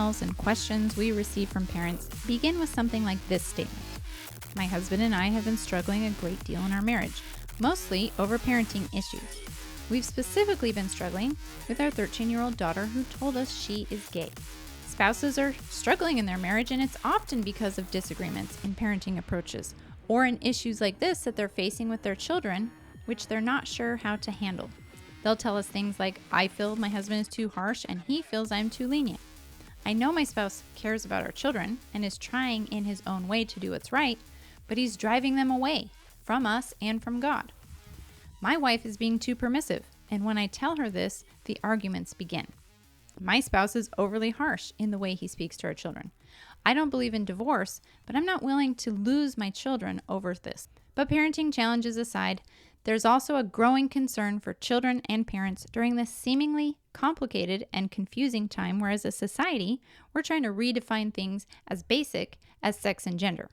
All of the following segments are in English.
emails and questions we receive from parents begin with something like this statement. My husband and I have been struggling a great deal in our marriage, mostly over parenting issues. We've specifically been struggling with our 13-year-old daughter who told us she is gay. Spouses are struggling in their marriage, and it's often because of disagreements in parenting approaches or in issues like this that they're facing with their children, which they're not sure how to handle. They'll tell us things like, I feel my husband is too harsh and he feels I'm too lenient. I know my spouse cares about our children and is trying in his own way to do what's right, but he's driving them away from us and from God. My wife is being too permissive, and when I tell her this, the arguments begin. My spouse is overly harsh in the way he speaks to our children. I don't believe in divorce, but I'm not willing to lose my children over this. But parenting challenges aside, there's also a growing concern for children and parents during this seemingly complicated and confusing time where as a society, we're trying to redefine things as basic as sex and gender.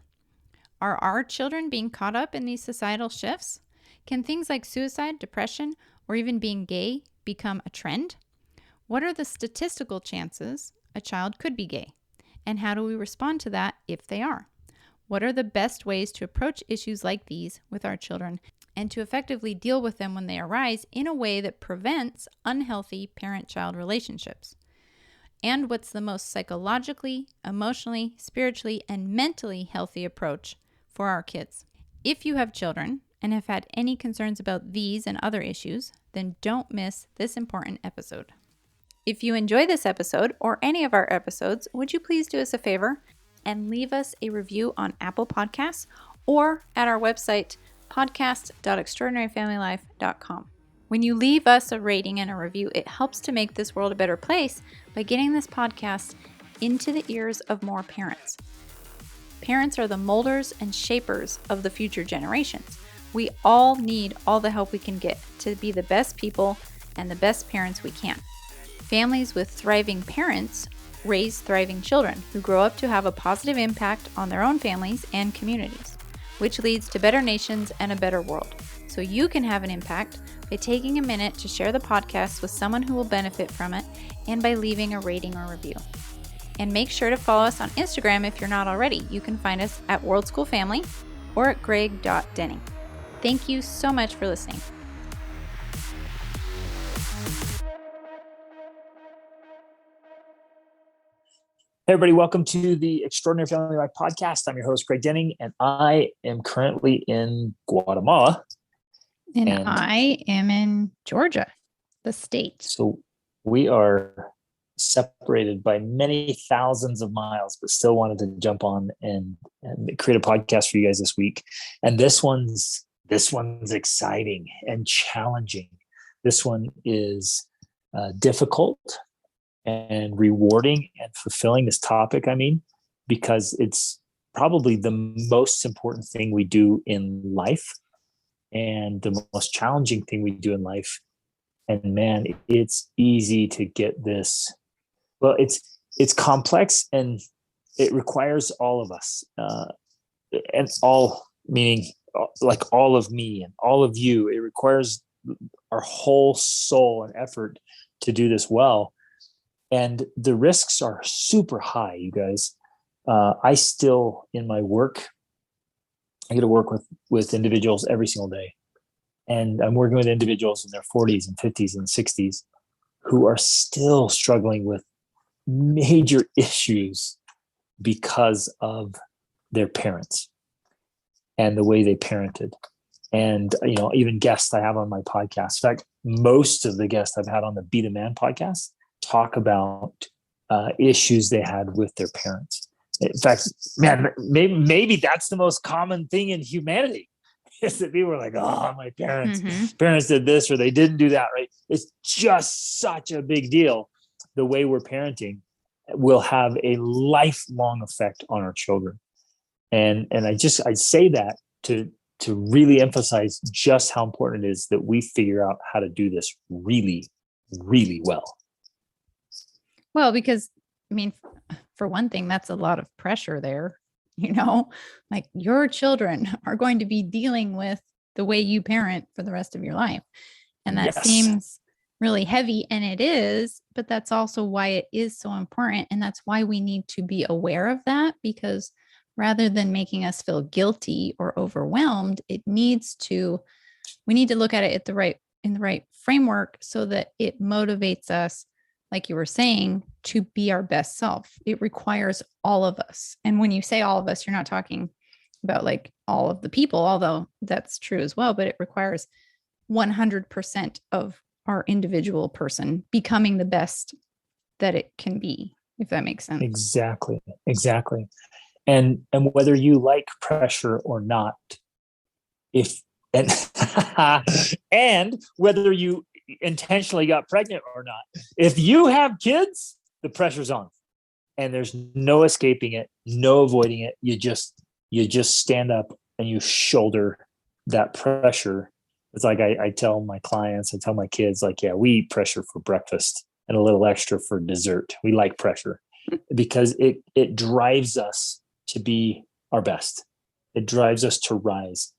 Are our children being caught up in these societal shifts? Can things like suicide, depression, or even being gay become a trend? What are the statistical chances a child could be gay? And how do we respond to that if they are? What are the best ways to approach issues like these with our children and to effectively deal with them when they arise in a way that prevents unhealthy parent-child relationships? And what's the most psychologically, emotionally, spiritually, and mentally healthy approach for our kids? If you have children and have had any concerns about these and other issues, then don't miss this important episode. If you enjoy this episode or any of our episodes, would you please do us a favor and leave us a review on Apple Podcasts or at our website, podcast.extraordinaryfamilylife.com. When you leave us a rating and a review, it helps to make this world a better place by getting this podcast into the ears of more parents. Parents are the molders and shapers of the future generations. We all need all the help we can get to be the best people and the best parents we can. Families with thriving parents raise thriving children who grow up to have a positive impact on their own families and communities, which leads to better nations and a better world. So you can have an impact by taking a minute to share the podcast with someone who will benefit from it and by leaving a rating or review. And make sure to follow us on Instagram if you're not already. You can find us at World School Family or at greg.denning. Thank you so much for listening. Hey everybody, welcome to the Extraordinary Family Life podcast. I'm your host, Greg Denning, and I am currently in Guatemala. And I am in Georgia, the state. So we are separated by many thousands of miles, but still wanted to jump on and create a podcast for you guys this week. And this one's exciting and challenging. This one is difficult and rewarding and fulfilling, this topic, because it's probably the most important thing we do in life and the most challenging thing we do in life. And man, it's easy to get this. Well, it's complex and it requires all of us, and all meaning like all of me and all of you. It requires our whole soul and effort to do this well. And the risks are super high, you guys. I still, in my work, I get to work with individuals every single day. And I'm working with individuals in their 40s and 50s and 60s who are still struggling with major issues because of their parents and the way they parented. And, even guests I have on my podcast. In fact, most of the guests I've had on the Be the Man podcast talk about issues they had with their parents. In fact, man, maybe that's the most common thing in humanity is that people are like, oh, my parents did this or they didn't do that, right? It's just such a big deal. The way we're parenting will have a lifelong effect on our children. And I'd say that to really emphasize just how important it is that we figure out how to do this really, really well. Well, because, for one thing, that's a lot of pressure there, like your children are going to be dealing with the way you parent for the rest of your life. And that seems really heavy, and it is, but that's also why it is so important. And that's why we need to be aware of that, because rather than making us feel guilty or overwhelmed, we need to look at it in the right framework so that it motivates us, like you were saying, to be our best self. It requires all of us. And when you say all of us, you're not talking about like all of the people, although that's true as well, but it requires 100% of our individual person becoming the best that it can be, if that makes sense. Exactly. And whether you like pressure or not, if and and whether you intentionally got pregnant or not, if you have kids, the pressure's on, and there's no escaping it, no avoiding it. You just stand up and you shoulder that pressure. It's like I tell my clients, I tell my kids, like, yeah, we eat pressure for breakfast and a little extra for dessert. We like pressure because it drives us to be our best. It drives us to rise.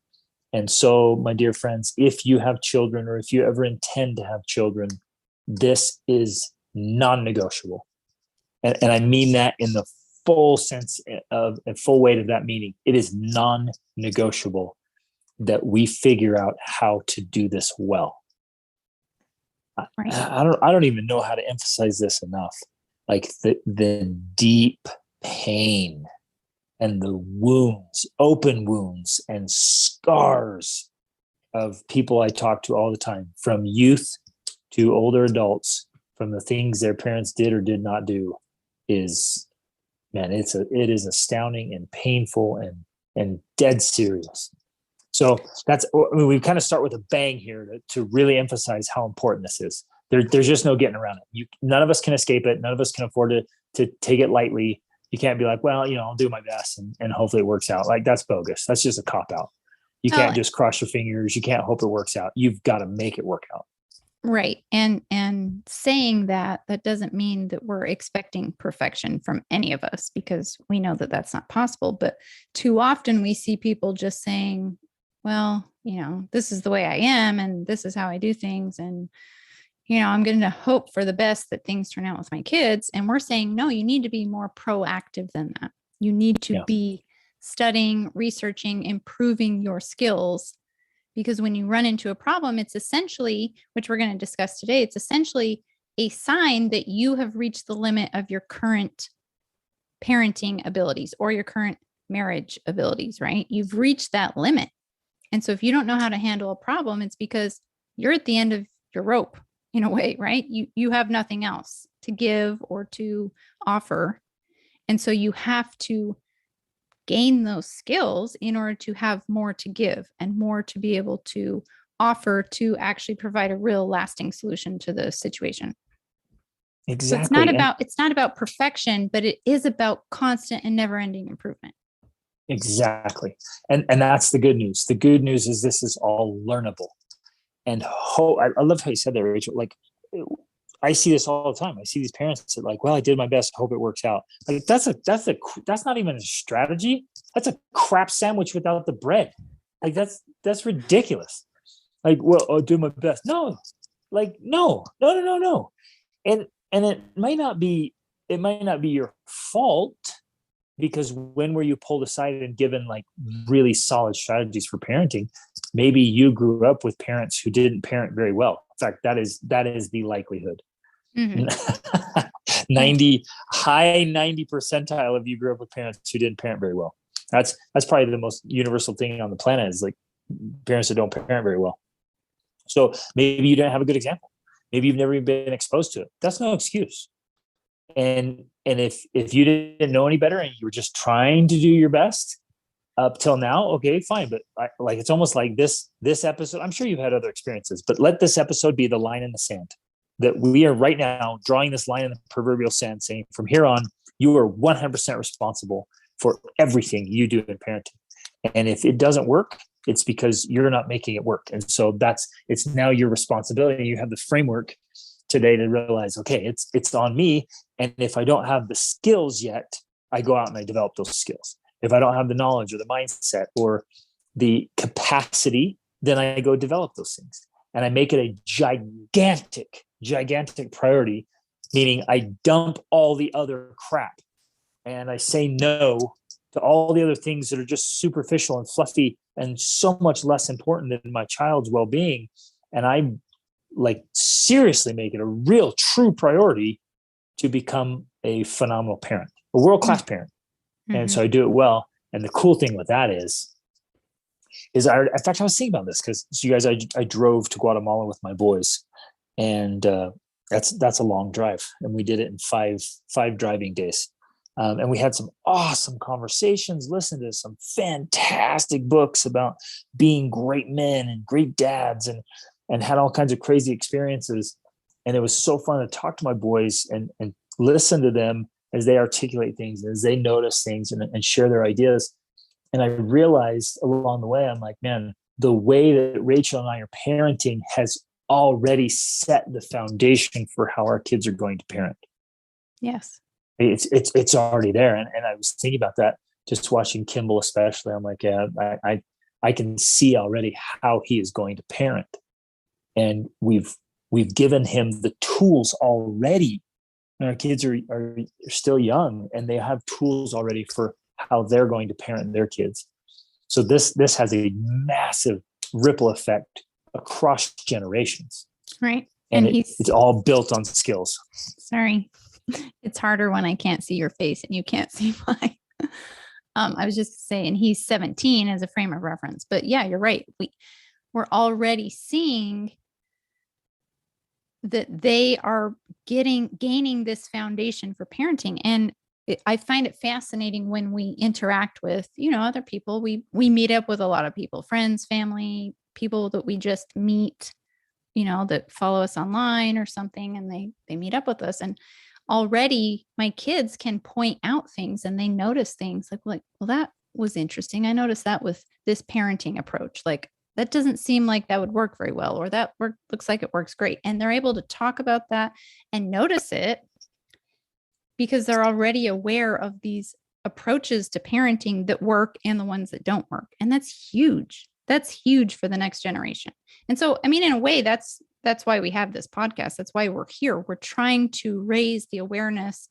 And so, my dear friends, if you have children or if you ever intend to have children, this is non-negotiable. And I mean that in the full sense of and full weight of that meaning. It is non-negotiable that we figure out how to do this well. Right. I don't even know how to emphasize this enough. Like the deep pain and the wounds, open wounds and scars of people I talk to all the time, from youth to older adults, from the things their parents did or did not do, is, man, it is astounding and painful and dead serious. So we kind of start with a bang here to really emphasize how important this is. There's just no getting around it. None of us can escape it. None of us can afford to take it lightly. You can't be like, well, I'll do my best and hopefully it works out. Like, that's bogus. That's just a cop out. You can't just cross your fingers. You can't hope it works out. You've got to make it work out. Right. And saying that doesn't mean that we're expecting perfection from any of us, because we know that that's not possible. But too often we see people just saying, well, this is the way I am and this is how I do things. And, I'm going to hope for the best that things turn out with my kids. And we're saying, no, you need to be more proactive than that. You need to be studying, researching, improving your skills, because when you run into a problem, it's essentially, which we're going to discuss today, it's essentially a sign that you have reached the limit of your current parenting abilities or your current marriage abilities, right? You've reached that limit. And so if you don't know how to handle a problem, it's because you're at the end of your rope in a way, right? You have nothing else to give or to offer. And so you have to gain those skills in order to have more to give and more to be able to offer to actually provide a real lasting solution to the situation. Exactly. So it's not about perfection, but it is about constant and never-ending improvement. Exactly. And that's the good news. The good news is this is all learnable. And I love how you said that, Rachel. Like, I see this all the time. I see these parents that like, well, I did my best. I hope it works out. Like, that's not even a strategy. That's a crap sandwich without the bread. Like, that's ridiculous. Like, well, I'll do my best. No, like, no. And it might not be your fault, because when were you pulled aside and given like really solid strategies for parenting? Maybe you grew up with parents who didn't parent very well. In fact, that is the likelihood. Mm-hmm. high 90 percentile of you grew up with parents who didn't parent very well. That's probably the most universal thing on the planet, is like parents that don't parent very well. So maybe you didn't have a good example. Maybe you've never even been exposed to it. That's no excuse. And if you didn't know any better and you were just trying to do your best up till now, okay, fine. But it's almost like this episode, I'm sure you've had other experiences, but let this episode be the line in the sand, that we are right now drawing this line in the proverbial sand, saying from here on, you are 100% responsible for everything you do in parenting. And if it doesn't work, it's because you're not making it work. And so it's now your responsibility. You have the framework today to realize, okay, it's on me. And if I don't have the skills yet, I go out and I develop those skills. If I don't have the knowledge or the mindset or the capacity, then I go develop those things. And I make it a gigantic gigantic priority, meaning I dump all the other crap and I say no to all the other things that are just superficial and fluffy and so much less important than my child's well-being. And I like seriously make it a real true priority to become a phenomenal parent, a world-class parent. And so I do it well. And the cool thing with that is in fact, I was thinking about this because you guys, I drove to Guatemala with my boys, and that's a long drive, and we did it in five driving days. And we had some awesome conversations, listened to some fantastic books about being great men and great dads, and had all kinds of crazy experiences. And it was so fun to talk to my boys and listen to them as they articulate things, as they notice things and share their ideas. And I realized along the way, I'm like, man, the way that Rachel and I are parenting has already set the foundation for how our kids are going to parent. Yes. It's already there. And I was thinking about that, just watching Kimball, especially. I'm like, yeah, I can see already how he is going to parent. And we've given him the tools already. And our kids are still young, and they have tools already for how they're going to parent their kids. So this has a massive ripple effect across generations. Right. And it's all built on skills. Sorry. It's harder when I can't see your face and you can't see mine. I was just saying he's 17 as a frame of reference, but yeah, you're right. We're already seeing that they are gaining this foundation for parenting. And I find it fascinating when we interact with, other people. We meet up with a lot of people, friends, family, people that we just meet, that follow us online or something, and they meet up with us. And already my kids can point out things and they notice things like, well, that was interesting. I noticed that with this parenting approach. Like, that doesn't seem like that would work very well, or that looks like it works great. And they're able to talk about that and notice it because they're already aware of these approaches to parenting that work and the ones that don't work. And that's huge. That's huge for the next generation. And so, I mean, in a way, that's why we have this podcast. That's why we're here. We're trying to raise the awareness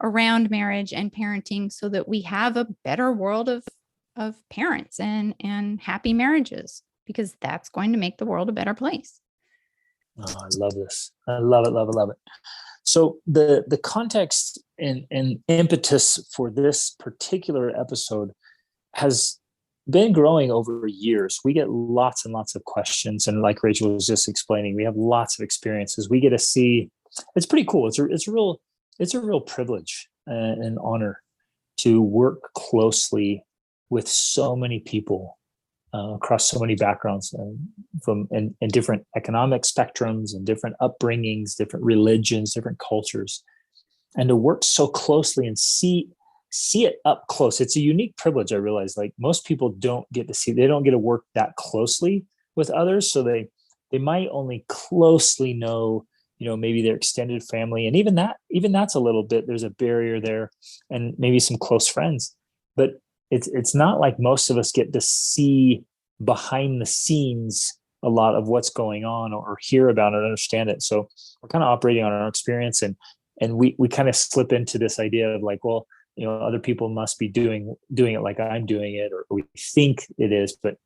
around marriage and parenting so that we have a better world of parents and happy marriages, because that's going to make the world a better place. Oh, I love this. I love it, love it, love it. So the context and impetus for this particular episode has been growing over years. We get lots and lots of questions. And like Rachel was just explaining, we have lots of experiences. We get to see, it's pretty cool. It's a real privilege and honor to work closely with so many people across so many backgrounds and different economic spectrums and different upbringings, different religions, different cultures, and to work so closely and see it up close. It's a unique privilege. I realize, like, most people don't get to see, they don't get to work that closely with others. So they might only closely know, maybe their extended family. And even that's a little bit, there's a barrier there, and maybe some close friends, but it's not like most of us get to see behind the scenes a lot of what's going on or hear about it or understand it. So we're kind of operating on our experience, and we kind of slip into this idea of like, well, other people must be doing it like I'm doing it, or we think it is, but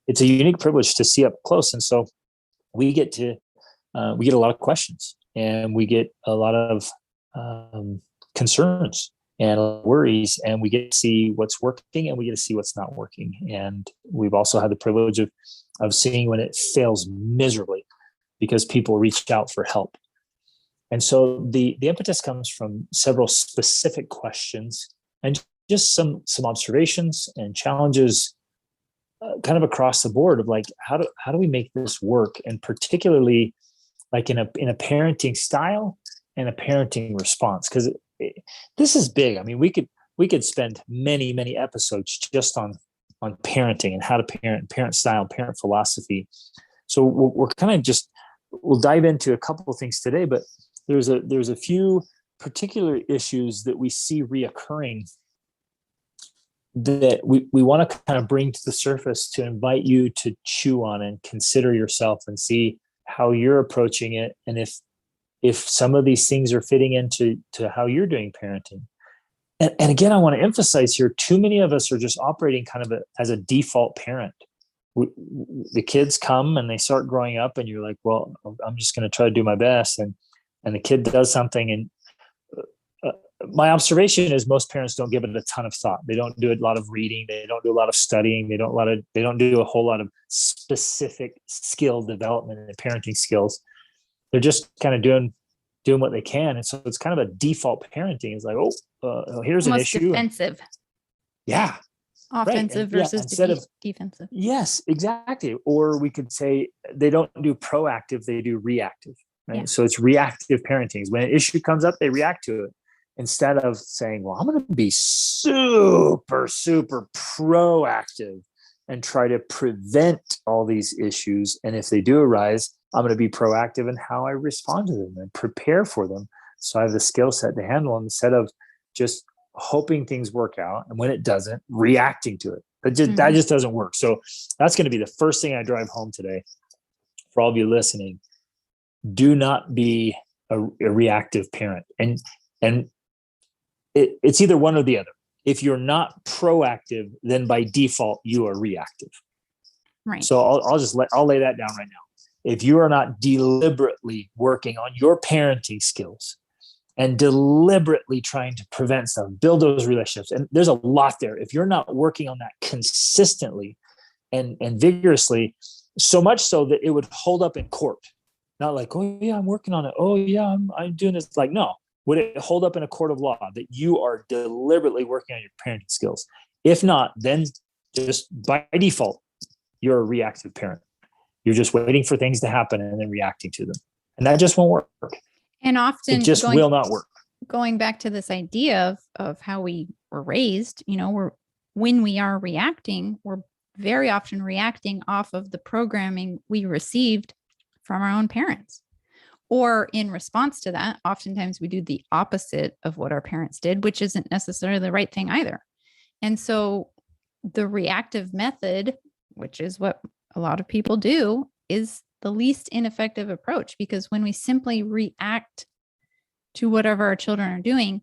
it's a unique privilege to see up close. And so we get a lot of questions, and we get a lot of concerns and worries, and we get to see what's working and we get to see what's not working. And we've also had the privilege of seeing when it fails miserably because people reach out for help. And so the impetus comes from several specific questions and just some observations and challenges kind of across the board of like, how do we make this work? And particularly like in a parenting style and a parenting response, because this is big. I mean, we could spend many, many episodes just on parenting and how to parent style, parent philosophy. So we're kind of we'll dive into a couple of things today, but there's a few particular issues that we see reoccurring that we want to kind of bring to the surface to invite you to chew on and consider yourself and see how you're approaching it, and if some of these things are fitting into how you're doing parenting. And again, I want to emphasize here, too many of us are just operating kind of as a default parent. The kids come and they start growing up and you're like, well, I'm just going to try to do my best. And the kid does something. And my observation is most parents don't give it a ton of thought. They don't do a lot of reading. They don't do a lot of studying. They don't do a whole lot of specific skill development and parenting skills. They're just kind of doing what they can. And so it's kind of a default parenting. It's like, here's an issue. Defensive. Yeah. Offensive versus defensive. Yes, exactly. Or we could say they don't do proactive, they do reactive. Right. Yeah. So it's reactive parenting. When an issue comes up, they react to it instead of saying, well, I'm going to be super, super proactive and try to prevent all these issues. And if they do arise, I'm going to be proactive in how I respond to them and prepare for them. So I have the skill set to handle them instead of just hoping things work out. And when it doesn't, reacting to it. That just doesn't work. So that's going to be the first thing I drive home today for all of you listening. Do not be a reactive parent. And it's either one or the other. If you're not proactive, then by default, you are reactive. Right. So I'll lay that down right now. If you are not deliberately working on your parenting skills and deliberately trying to prevent stuff, build those relationships, and there's a lot there. If you're not working on that consistently and vigorously, so much so that it would hold up in court, not like, oh yeah, I'm working on it. Oh yeah, I'm doing this. Like, no, would it hold up in a court of law that you are deliberately working on your parenting skills? If not, then just by default, you're a reactive parent. You're just waiting for things to happen and then reacting to them. And that just won't work. And often it just will not work. Going back to this idea of how we were raised, when we are reacting, we're very often reacting off of the programming we received from our own parents. Or in response to that, oftentimes we do the opposite of what our parents did, which isn't necessarily the right thing either. And so the reactive method, which is what a lot of people do, is the least ineffective approach, because when we simply react to whatever our children are doing,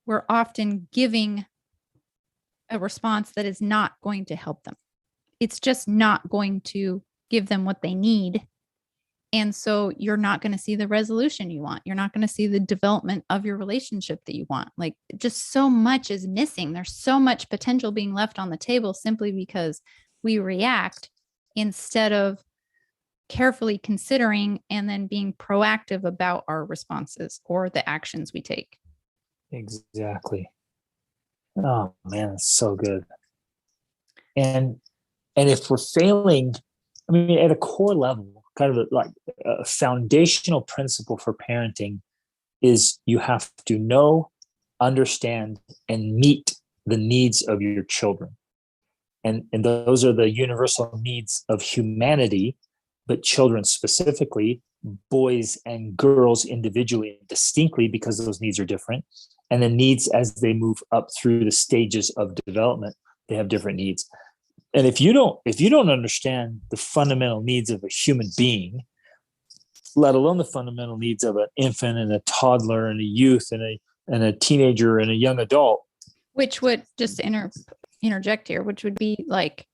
we're often giving a response that is not going to help them. It's just not going to give them what they need. And so you're not going to see the resolution you want. You're not going to see the development of your relationship that you want. Like, just so much is missing. There's so much potential being left on the table simply because we react instead of carefully considering and then being proactive about our responses or the actions we take. Exactly. Oh man, it's so good. And if we're failing, I mean, at a core level, kind of like a foundational principle for parenting is you have to know, understand, and meet the needs of your children. And those are the universal needs of humanity, but children specifically, boys and girls individually and distinctly, because those needs are different. And the needs as they move up through the stages of development, they have different needs. And if you don't understand the fundamental needs of a human being, let alone the fundamental needs of an infant and a toddler and a youth and a teenager and a young adult, which would just interject here, which would be like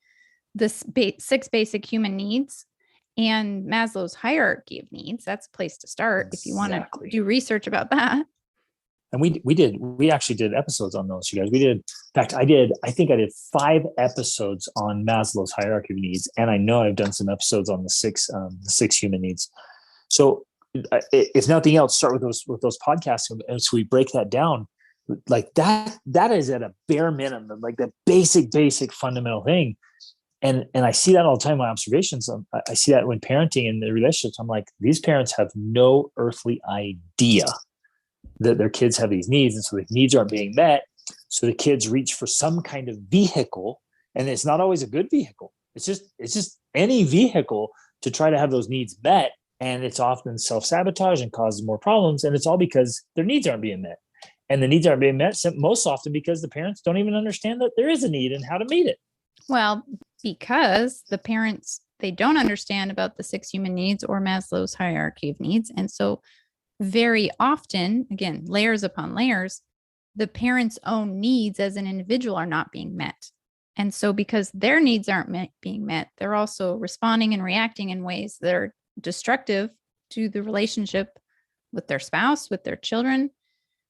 the 6 basic human needs and Maslow's hierarchy of needs. That's a place to start. Exactly. If you want to do research about that. And we actually did episodes on those, you guys. In fact, I think I did 5 episodes on Maslow's hierarchy of needs. And I know I've done some episodes on the six human needs. So if nothing else, start with those podcasts. And so we break that down like that is at a bare minimum, like the basic fundamental thing. And I see that all the time in my observations. I see that when parenting and the relationships, I'm like, these parents have no earthly idea that their kids have these needs. And so the needs aren't being met. So the kids reach for some kind of vehicle, and it's not always a good vehicle. It's just any vehicle to try to have those needs met. And it's often self-sabotage and causes more problems. And it's all because their needs aren't being met. And the needs aren't being met most often because the parents don't even understand that there is a need and how to meet it. Well, because the parents, they don't understand about the 6 human needs or Maslow's hierarchy of needs. And so very often, again, layers upon layers, the parent's own needs as an individual are not being met. And so because their needs aren't being met, they're also responding and reacting in ways that are destructive to the relationship with their spouse, with their children,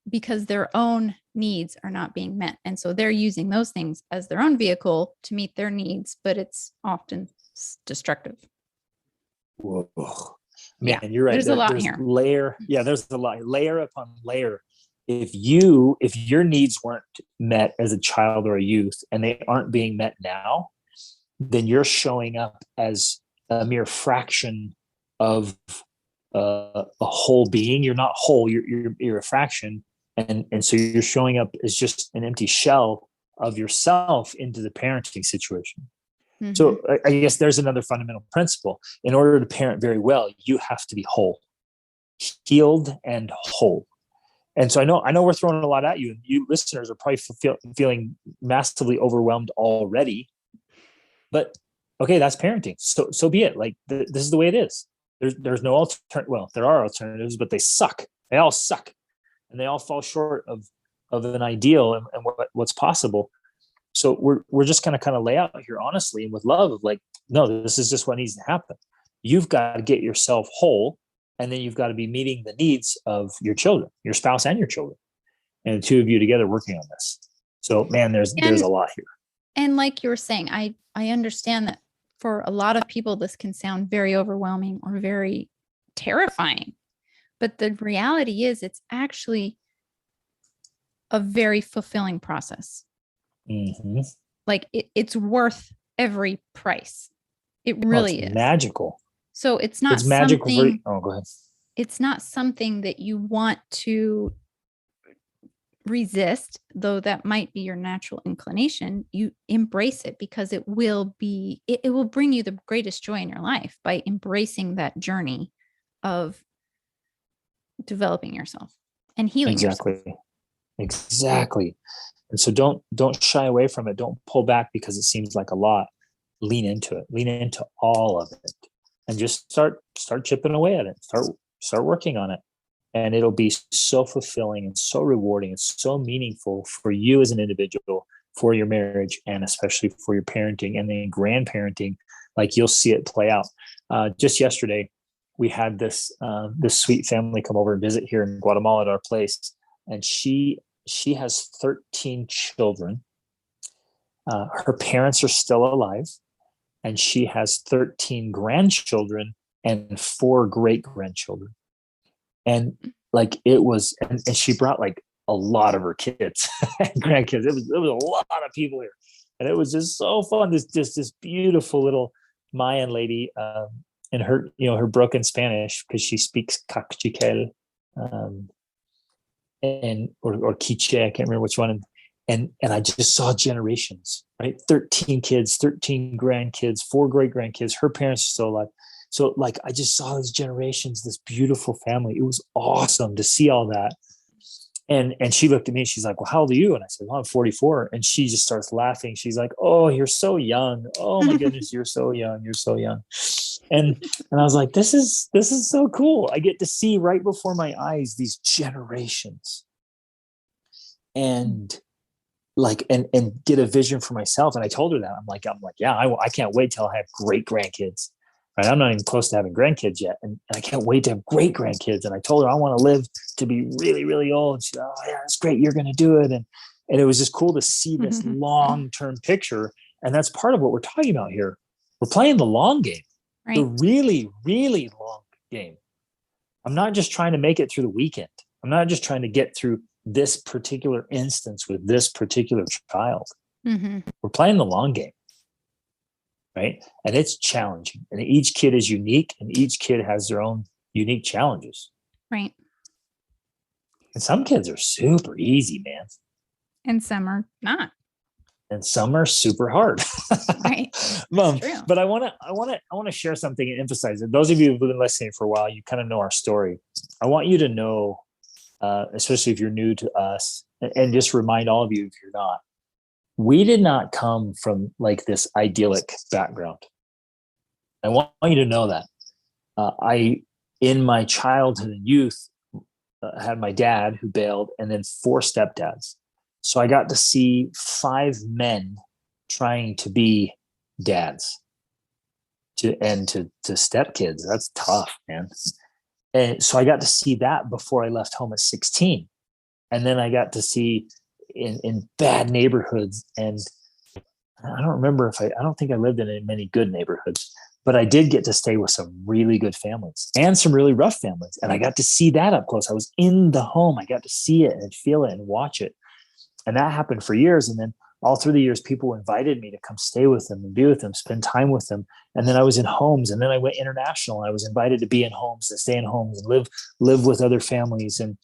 because their own needs are not being met. And so they're using those things as their own vehicle to meet their needs, but it's often destructive. Whoa. Man, Yeah, you're right. there's a lot there's here. there's a lot, layer upon layer. If your needs weren't met as a child or a youth and they aren't being met now, then you're showing up as a mere fraction of a whole being. You're not whole. You're a fraction, and so you're showing up as just an empty shell of yourself into the parenting situation. Mm-hmm. So I guess there's another fundamental principle. In order to parent very well, you have to be whole, healed, and whole. And so I know we're throwing a lot at you, and you listeners are probably feeling massively overwhelmed already. But okay, that's parenting. So be it. Like this is the way it is. There's no alternative. Well, there are alternatives, but they suck. They all suck, and they all fall short of an ideal and what's possible. So we're just going to kind of lay out here honestly and with love of like, no, this is just what needs to happen. You've got to get yourself whole. And then you've got to be meeting the needs of your children, your spouse and your children, and the two of you together working on this. So, man, there's a lot here. And like you were saying, I understand that for a lot of people, this can sound very overwhelming or very terrifying. But the reality is it's actually a very fulfilling process. Mm-hmm. Like it's worth every price. It really is magical. So it's magical. Go ahead. It's not something that you want to resist, though that might be your natural inclination. You embrace it because it will bring you the greatest joy in your life by embracing that journey of developing yourself and healing yourself. Exactly. And so don't shy away from it. Don't pull back because it seems like a lot. Lean into it. Lean into all of it. And just start chipping away at it. Start working on it. And it'll be so fulfilling and so rewarding and so meaningful for you as an individual, for your marriage, and especially for your parenting and then grandparenting. Like you'll see it play out. Just yesterday, we had this sweet family come over and visit here in Guatemala at our place. And she has 13 children. Her parents are still alive. And she has 13 grandchildren and 4 great-grandchildren. And like it was, and she brought like a lot of her kids and grandkids. It was a lot of people here. And it was just so fun. This beautiful little Mayan lady, and her broken Spanish, because she speaks Cachiquel, and or Quiche, I can't remember which one. And I just saw generations, right? 13 kids, 13 grandkids, 4 great grandkids. Her parents are still alive. So like, I just saw these generations, this beautiful family. It was awesome to see all that. And she looked at me, she's like, well, how old are you? And I said, well, I'm 44. And she just starts laughing. She's like, oh, you're so young. Oh my goodness, you're so young. You're so young. And I was like, this is so cool. I get to see right before my eyes, these generations. And like, and get a vision for myself. And I told her that I'm like, yeah, I can't wait till I have great grandkids. Right? I'm not even close to having grandkids yet. And I can't wait to have great grandkids. And I told her I want to live to be really, really old. And she said, oh yeah, that's great. You're going to do it. And it was just cool to see this long-term picture. And that's part of what we're talking about here. We're playing the long game, right? The really, really long game. I'm not just trying to make it through the weekend. I'm not just trying to get through this particular instance with this particular child. We're playing the long game, right? And it's challenging. And each kid is unique, and each kid has their own unique challenges. Right. And some kids are super easy, man. And some are not. And some are super hard. Right. But I want to share something and emphasize it. Those of you who've been listening for a while, you kind of know our story. I want you to know, especially if you're new to us, and just remind all of you if you're not, we did not come from like this idyllic background. I want you to know that. In my childhood and youth, had my dad who bailed, and then 4 stepdads. So I got to see 5 men trying to be dads to stepkids. That's tough, man. And so I got to see that before I left home at 16. And then I got to see in bad neighborhoods. And I don't remember I don't think I lived in many good neighborhoods, but I did get to stay with some really good families and some really rough families. And I got to see that up close. I was in the home. I got to see it and feel it and watch it. And that happened for years. And then all through the years, people invited me to come stay with them and be with them, spend time with them. And then I was in homes, and then I went international, and I was invited to be in homes and stay in homes and live with other families. And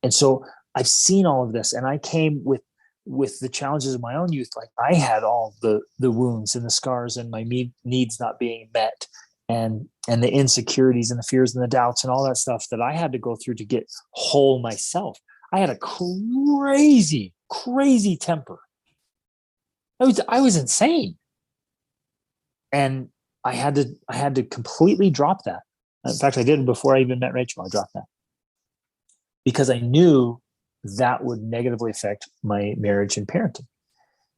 so I've seen all of this, and I came with the challenges of my own youth. Like, I had all the wounds and the scars and my needs not being met, and the insecurities and the fears and the doubts and all that stuff that I had to go through to get whole myself. I had a crazy temper. I was insane. And I had to completely drop that. In fact, I did before I even met Rachel. I dropped that because I knew that would negatively affect my marriage and parenting.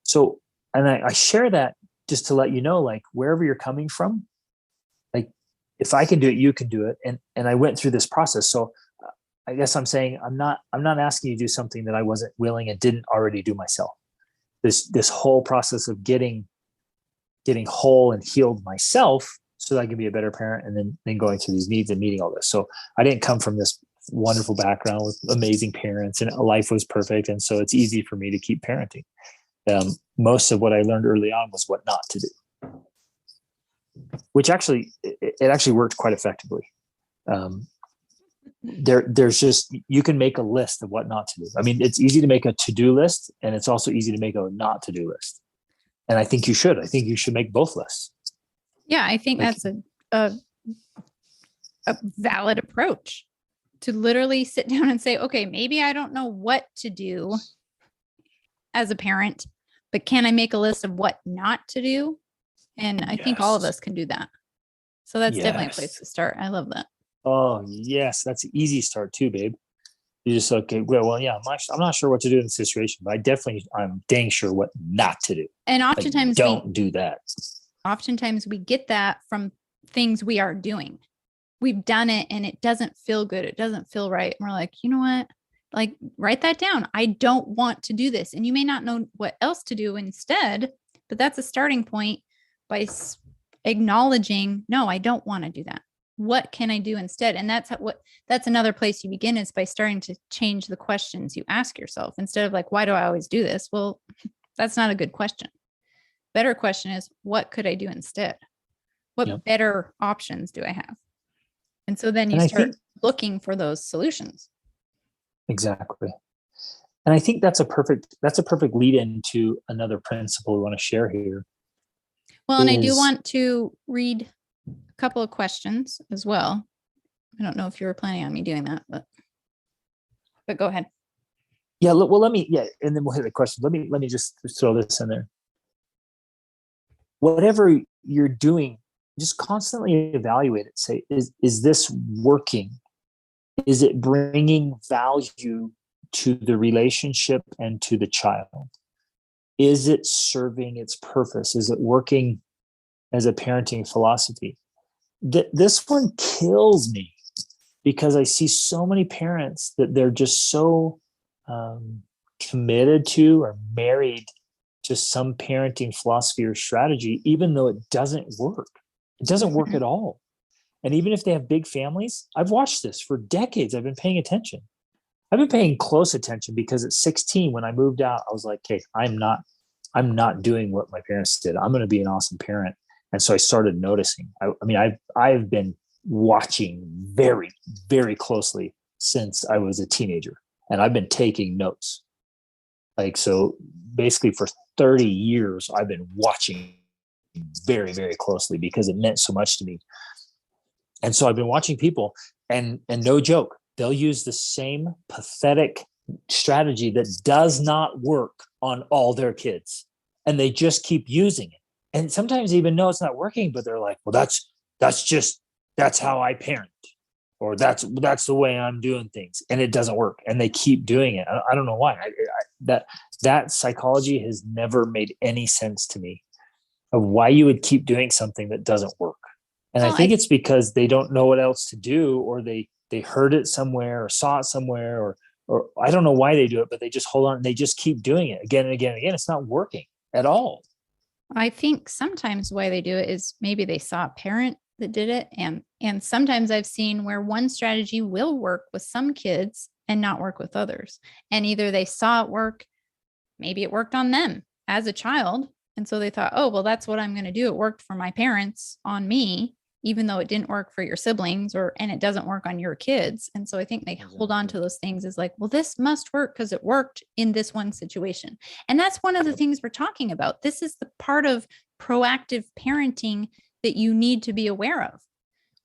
So, and I share that just to let you know, like, wherever you're coming from, like, if I can do it, you can do it. And I went through this process. So I guess I'm saying I'm not asking you to do something that I wasn't willing and didn't already do myself. This whole process of getting whole and healed myself so that I can be a better parent, and then going through these needs and meeting all this. So I didn't come from this wonderful background with amazing parents and life was perfect. And so it's easy for me to keep parenting. Most of what I learned early on was what not to do, which actually, it actually worked quite effectively. There's just, you can make a list of what not to do. I mean, it's easy to make a to-do list, and it's also easy to make a not to-do list. And I think you should make both lists. Yeah. I think that's a valid approach, to literally sit down and say, okay, maybe I don't know what to do as a parent, but can I make a list of what not to do? And I think all of us can do that. So that's definitely a place to start. I love that. Oh, yes. That's an easy start too, babe. You just, okay, well, yeah, I'm not sure what to do in the situation, but I'm dang sure what not to do. And oftentimes don't do that. Oftentimes we get that from things we are doing. We've done it and it doesn't feel good. It doesn't feel right. And we're like, you know what? Like, write that down. I don't want to do this. And you may not know what else to do instead, but that's a starting point by acknowledging, no, I don't want to do that. What can I do instead? And that's another place you begin, is by starting to change the questions you ask yourself. Instead of like, why do I always do this? Well, that's not a good question. Better question is, what could I do instead? What better options do I have? And so then you start looking for those solutions. Exactly. And I think that's a perfect lead into another principle we want to share here. Well, and I do want to read a couple of questions as well. I don't know if you were planning on me doing that, but go ahead. Yeah. Well, and then we'll hit the question. Let me just throw this in there. Whatever you're doing, just constantly evaluate it. Say, is this working? Is it bringing value to the relationship and to the child? Is it serving its purpose? Is it working as a parenting philosophy? This one kills me, because I see so many parents that they're just so committed to or married to some parenting philosophy or strategy, even though it doesn't work. It doesn't work at all. And even if they have big families, I've watched this for decades. I've been paying attention. I've been paying close attention, because at 16, when I moved out, I was like, okay, I'm not doing what my parents did. I'm going to be an awesome parent. And so I started noticing. I've been watching very, very closely since I was a teenager, and I've been taking notes. Like, so basically for 30 years, I've been watching very, very closely, because it meant so much to me. And so I've been watching people, and no joke, they'll use the same pathetic strategy that does not work on all their kids, and they just keep using it. And sometimes even know it's not working, but they're like, well, that's how I parent. or that's the way I'm doing things, and it doesn't work, and they keep doing it. I don't know why. That psychology has never made any sense to me of why you would keep doing something that doesn't work. And I think it's because they don't know what else to do, or they heard it somewhere or saw it somewhere, or I don't know why they do it, but they just hold on and they just keep doing it again and again and again. It's not working at all. I think sometimes why they do it is maybe they saw a parent that did it. And sometimes I've seen where one strategy will work with some kids and not work with others. And either they saw it work, maybe it worked on them as a child. And so they thought, oh, well, that's what I'm going to do. It worked for my parents on me, even though it didn't work for your siblings, and it doesn't work on your kids. And so I think they hold on to those things as like, well, this must work because it worked in this one situation. And that's one of the things we're talking about. This is the part of proactive parenting that you need to be aware of.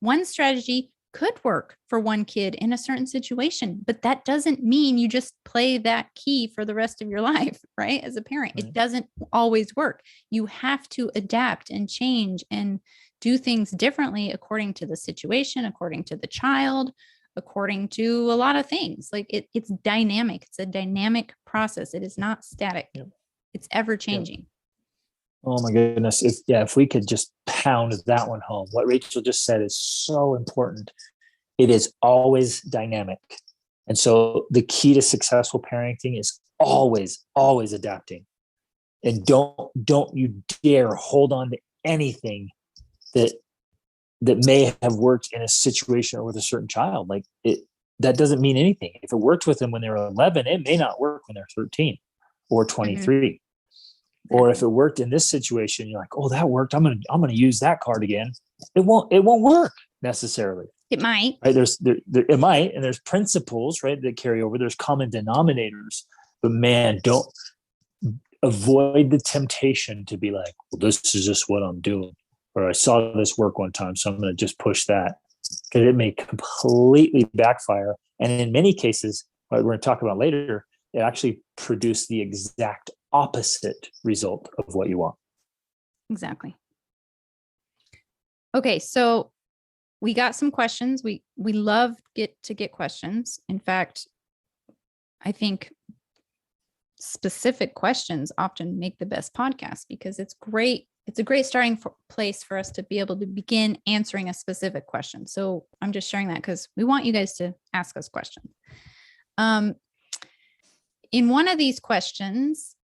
One strategy could work for one kid in a certain situation, but that doesn't mean you just play that key for the rest of your life, right? As a parent, It doesn't always work. You have to adapt and change and do things differently according to the situation, according to the child, according to a lot of things. Like it's dynamic. It's a dynamic process. It is not static. Yep. It's ever changing. Yep. Oh my goodness. If we could just pound that one home, what Rachel just said is so important. It is always dynamic. And so the key to successful parenting is always adapting. And don't you dare hold on to anything that may have worked in a situation or with a certain child. Like that doesn't mean anything. If it worked with them when they were 11, it may not work when they're 13 or 23. Mm-hmm. Or if it worked in this situation, you're like, oh, that worked. I'm gonna use that card again. It won't work necessarily. It might. Right? It might, and there's principles, right, that carry over. There's common denominators, but man, don't avoid the temptation to be like, well, this is just what I'm doing. Or I saw this work one time, so I'm going to just push that, because it may completely backfire. And in many cases, what we're going to talk about later, it actually produced the exact opposite result of what you want. Exactly. Okay, so we got some questions. We love to get questions. In fact, I think specific questions often make the best podcast, because it's great. It's a great starting place for us to be able to begin answering a specific question. So I'm just sharing that because we want you guys to ask us questions. In one of these questions,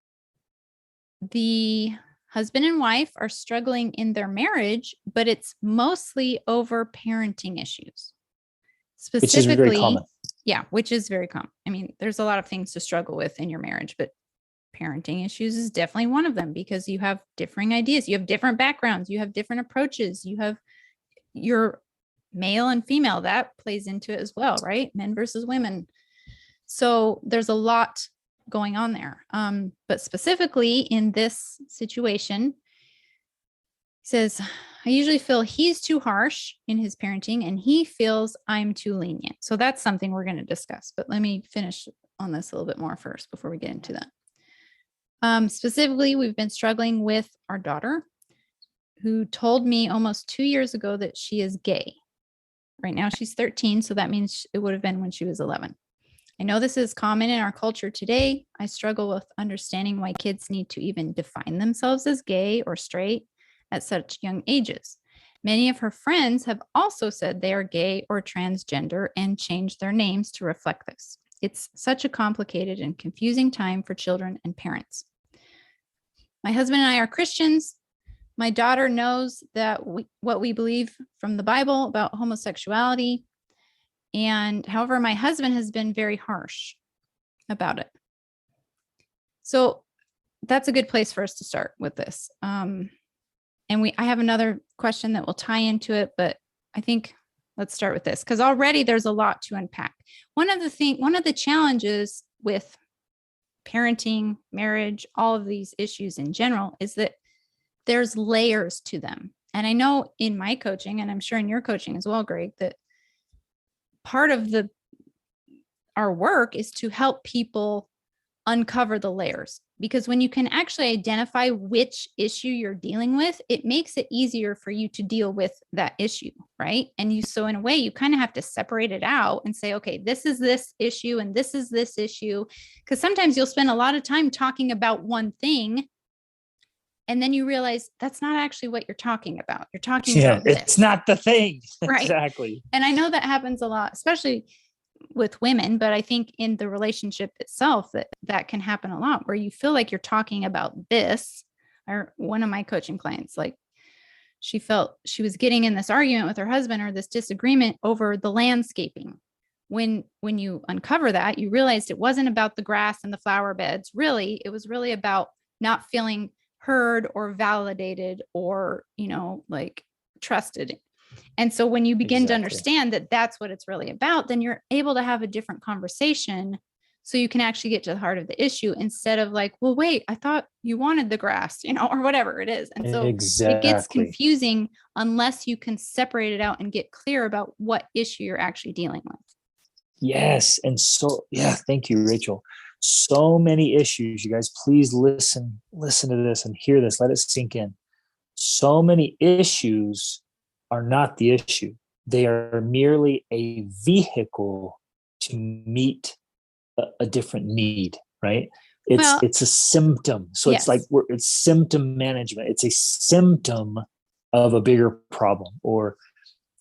the husband and wife are struggling in their marriage, but it's mostly over parenting issues. Specifically, which is very common. Yeah, which is very common. I mean, there's a lot of things to struggle with in your marriage, but parenting issues is definitely one of them, because you have differing ideas, you have different backgrounds, you have different approaches, you have your male and female, that plays into it as well, right? Men versus women. So there's a lot going on there. But specifically in this situation, he says, I usually feel he's too harsh in his parenting and he feels I'm too lenient. So that's something we're going to discuss, but let me finish on this a little bit more first before we get into that. Specifically, we've been struggling with our daughter, who told me almost 2 years ago that she is gay. Right now she's 13, so that means it would have been when she was 11. I know this is common in our culture today. I struggle with understanding why kids need to even define themselves as gay or straight at such young ages. Many of her friends have also said they are gay or transgender and changed their names to reflect this. It's such a complicated and confusing time for children and parents. My husband and I are Christians. My daughter knows that what we believe from the Bible about homosexuality. And however, my husband has been very harsh about it. So that's a good place for us to start with this. And I have another question that will tie into it, but I think let's start with this, because already there's a lot to unpack. One of the challenges with parenting, marriage, all of these issues in general is that there's layers to them. And I know in my coaching, and I'm sure in your coaching as well, Greg, that part of our work is to help people uncover the layers, because when you can actually identify which issue you're dealing with, it makes it easier for you to deal with that issue, right? And so in a way, you kind of have to separate it out and say, okay, this is this issue and this is this issue. Because sometimes you'll spend a lot of time talking about one thing, and then you realize that's not actually what you're talking about. You're talking about this. It's not the thing. Right. Exactly. And I know that happens a lot, especially with women, but I think in the relationship itself that can happen a lot, where you feel like you're talking about this. Or one of my coaching clients, like, she felt she was getting in this argument with her husband, or this disagreement over the landscaping. When you uncover that, you realized it wasn't about the grass and the flower beds. Really, it was really about not feeling heard or validated or, like, trusted. And so when you begin to understand that that's what it's really about, then you're able to have a different conversation, so you can actually get to the heart of the issue, instead of like, well, wait, I thought you wanted the grass, or whatever it is. And so it gets confusing unless you can separate it out and get clear about what issue you're actually dealing with. Yes. And so, thank you, Rachel. So many issues. You guys, please listen to this and hear this. Let it sink in. So many issues are not the issue. They are merely a vehicle to meet a different need, right? It's a symptom. So yes. It's like it's symptom management. It's a symptom of a bigger problem, or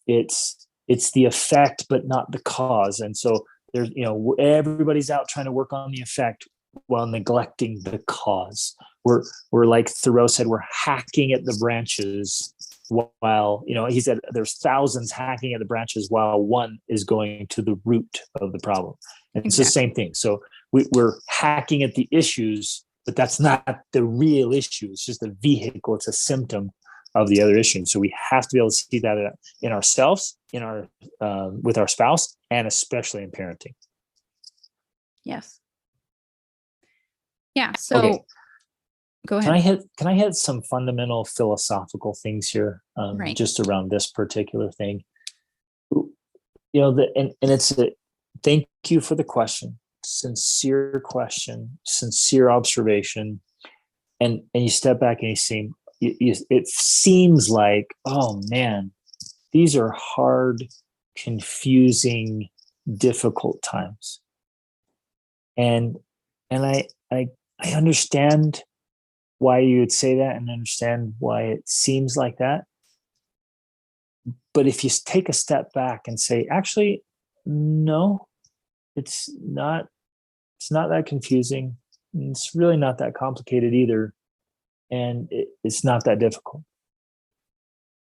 it's the effect, but not the cause. And so there's, everybody's out trying to work on the effect while neglecting the cause. We're like Thoreau said, we're hacking at the branches while, he said there's thousands hacking at the branches while one is going to the root of the problem. And It's the same thing. So we're hacking at the issues, but that's not the real issue. It's just a vehicle. It's a symptom of the other issue. So we have to be able to see that in ourselves, in our with our spouse, and especially in parenting. Yes. Yeah. So okay. Go ahead. Can I hit some fundamental philosophical things here, right, just around this particular thing? And it's thank you for the question, sincere observation, and you step back and you see, it seems like, oh man, these are hard, confusing, difficult times, and I understand why you would say that, and understand why it seems like that. But if you take a step back and say, actually, no, it's not that confusing. It's really not that complicated either. And it's not that difficult.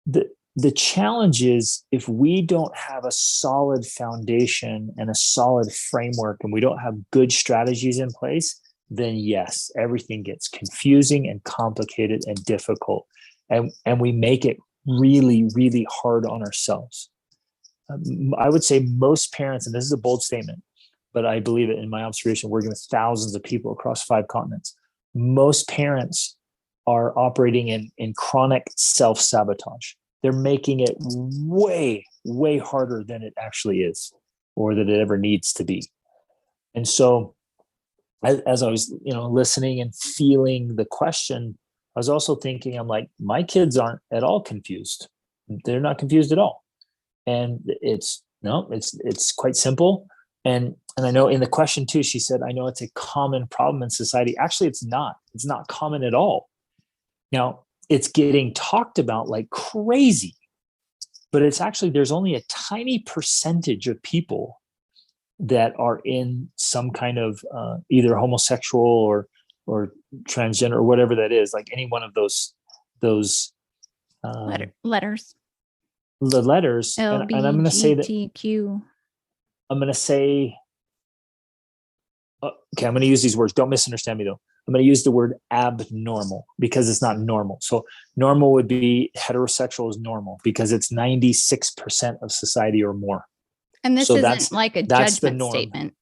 The challenge is, if we don't have a solid foundation and a solid framework, and we don't have good strategies in place, then yes, everything gets confusing and complicated and difficult. And we make it really, really hard on ourselves. I would say most parents, and this is a bold statement, but I believe it in my observation, working with thousands of people across 5 continents, most parents are operating in chronic self-sabotage. They're making it way, way harder than it actually is, or that it ever needs to be. And so as I was, listening and feeling the question, I was also thinking, I'm like, my kids aren't at all confused. They're not confused at all. And it's quite simple. And I know in the question too, she said, I know it's a common problem in society. Actually, it's not common at all. Now, it's getting talked about like crazy, but it's actually, there's only a tiny percentage of people that are in some kind of either homosexual or transgender or whatever that is, like any one of those letters. The letters, LGBTQ. and I'm going to say that. I'm going to say, okay, I'm going to use these words. Don't misunderstand me though. I'm going to use the word abnormal, because it's not normal. So normal would be heterosexual is normal, because it's 96% of society or more. And this isn't like a judgment statement.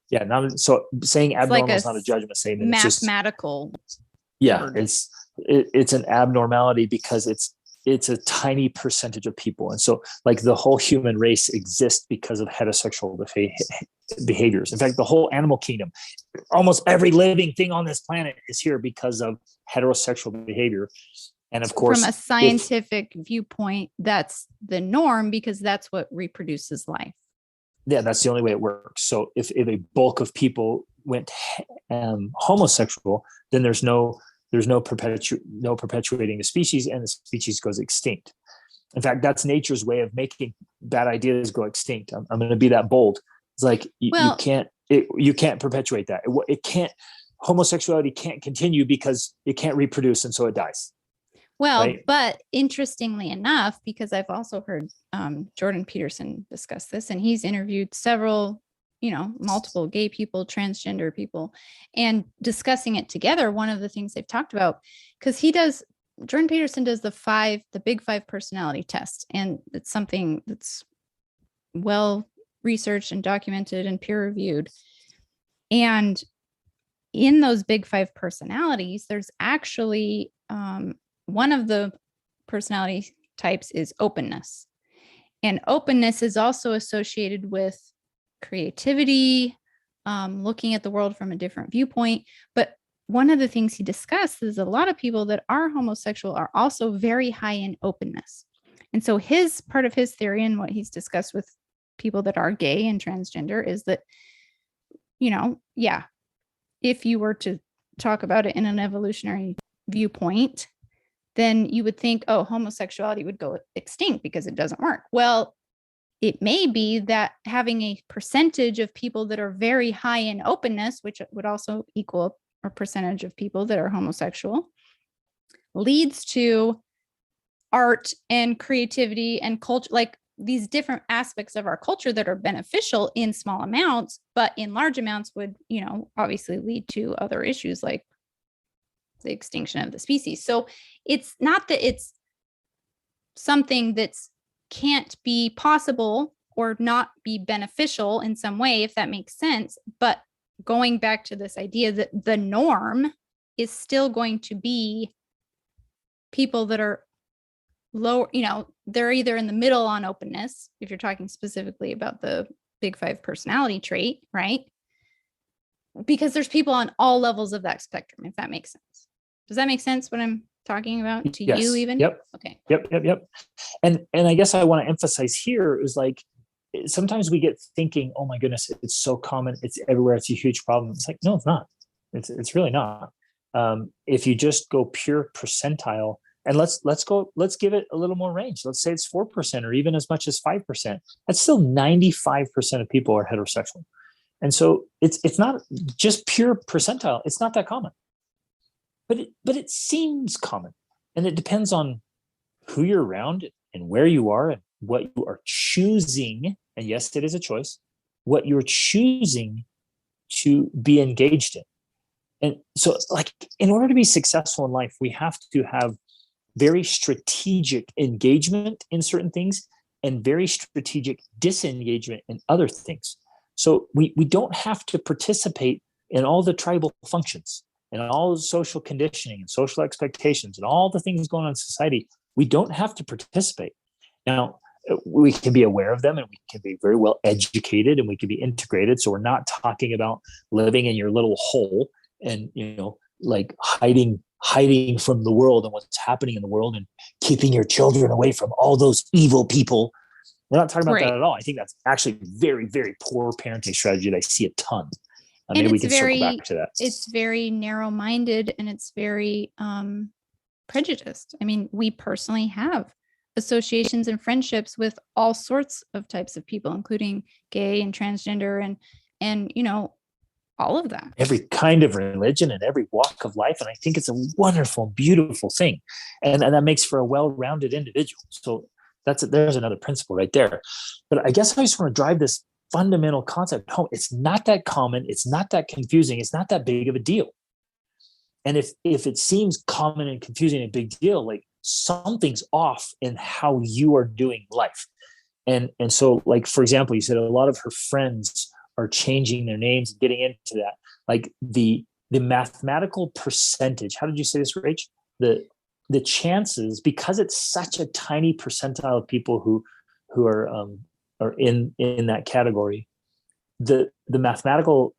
Yeah. Now, so saying abnormal is not a judgment statement. Mathematical. It's just, it's an abnormality, because it's it's a tiny percentage of people. And so like the whole human race exists because of heterosexual behaviors. In fact, the whole animal kingdom, almost every living thing on this planet is here because of heterosexual behavior. And of course, from a scientific viewpoint, that's the norm because that's what reproduces life. Yeah, that's the only way it works. So if a bulk of people went homosexual, then there's no perpetuating the species, and the species goes extinct. In fact, that's nature's way of making bad ideas go extinct. I'm going to be that bold. It's like you can't perpetuate that. It can't. Homosexuality can't continue because it can't reproduce, and so it dies. Well, right? But interestingly enough, because I've also heard Jordan Peterson discuss this, and he's interviewed several, multiple gay people, transgender people, and discussing it together. One of the things they've talked about, because Jordan Peterson does the big five personality test. And it's something that's well researched and documented and peer reviewed. And in those big five personalities, there's actually one of the personality types is openness. And openness is also associated with creativity, looking at the world from a different viewpoint. But one of the things he discussed is a lot of people that are homosexual are also very high in openness. And so part of his theory and what he's discussed with people that are gay and transgender is that, if you were to talk about it in an evolutionary viewpoint, then you would think, oh, homosexuality would go extinct because it doesn't work. Well, it may be that having a percentage of people that are very high in openness, which would also equal a percentage of people that are homosexual, leads to art and creativity and culture, like these different aspects of our culture that are beneficial in small amounts, but in large amounts would, obviously lead to other issues like the extinction of the species. So it's not that it's something that's can't be possible or not be beneficial in some way, if that makes sense. But going back to this idea that the norm is still going to be people that are low, they're either in the middle on openness, if you're talking specifically about the big five personality trait, right? Because there's people on all levels of that spectrum, if that makes sense. Does that make sense what I'm talking about to you even? Yep. Okay. Yep. And I guess I want to emphasize here is like, sometimes we get thinking, oh my goodness, it's so common. It's everywhere. It's a huge problem. It's like, no, it's not. It's really not. If you just go pure percentile, and let's give it a little more range. Let's say it's 4% or even as much as 5%. That's still 95% of people are heterosexual. And so it's not just pure percentile. It's not that common. But it seems common, and it depends on who you're around and where you are and what you are choosing. And yes, it is a choice, what you're choosing to be engaged in. And so like, in order to be successful in life, we have to have very strategic engagement in certain things and very strategic disengagement in other things. So we don't have to participate in all the tribal functions and all the social conditioning and social expectations and all the things going on in society. We don't have to participate. Now, we can be aware of them, and we can be very well educated, and we can be integrated. So we're not talking about living in your little hole and, like hiding from the world and what's happening in the world and keeping your children away from all those evil people. We're not talking about that at all. I think that's actually very, very poor parenting strategy that I see a ton. Maybe we can circle back to that. It's very narrow-minded, and it's very prejudiced. I mean, we personally have associations and friendships with all sorts of types of people, including gay and transgender and all of that. Every kind of religion and every walk of life. And I think it's a wonderful, beautiful thing. And that makes for a well-rounded individual. So there's another principle right there. But I guess I just want to drive this fundamental concept home. It's not that common. It's not that confusing. It's not that big of a deal. And if it seems common and confusing and a big deal, like something's off in how you are doing life. And so, like, for example, you said a lot of her friends are changing their names and getting into that. Like the mathematical percentage. How did you say this, Rach? the chances, because it's such a tiny percentile of people who are in that category, the mathematical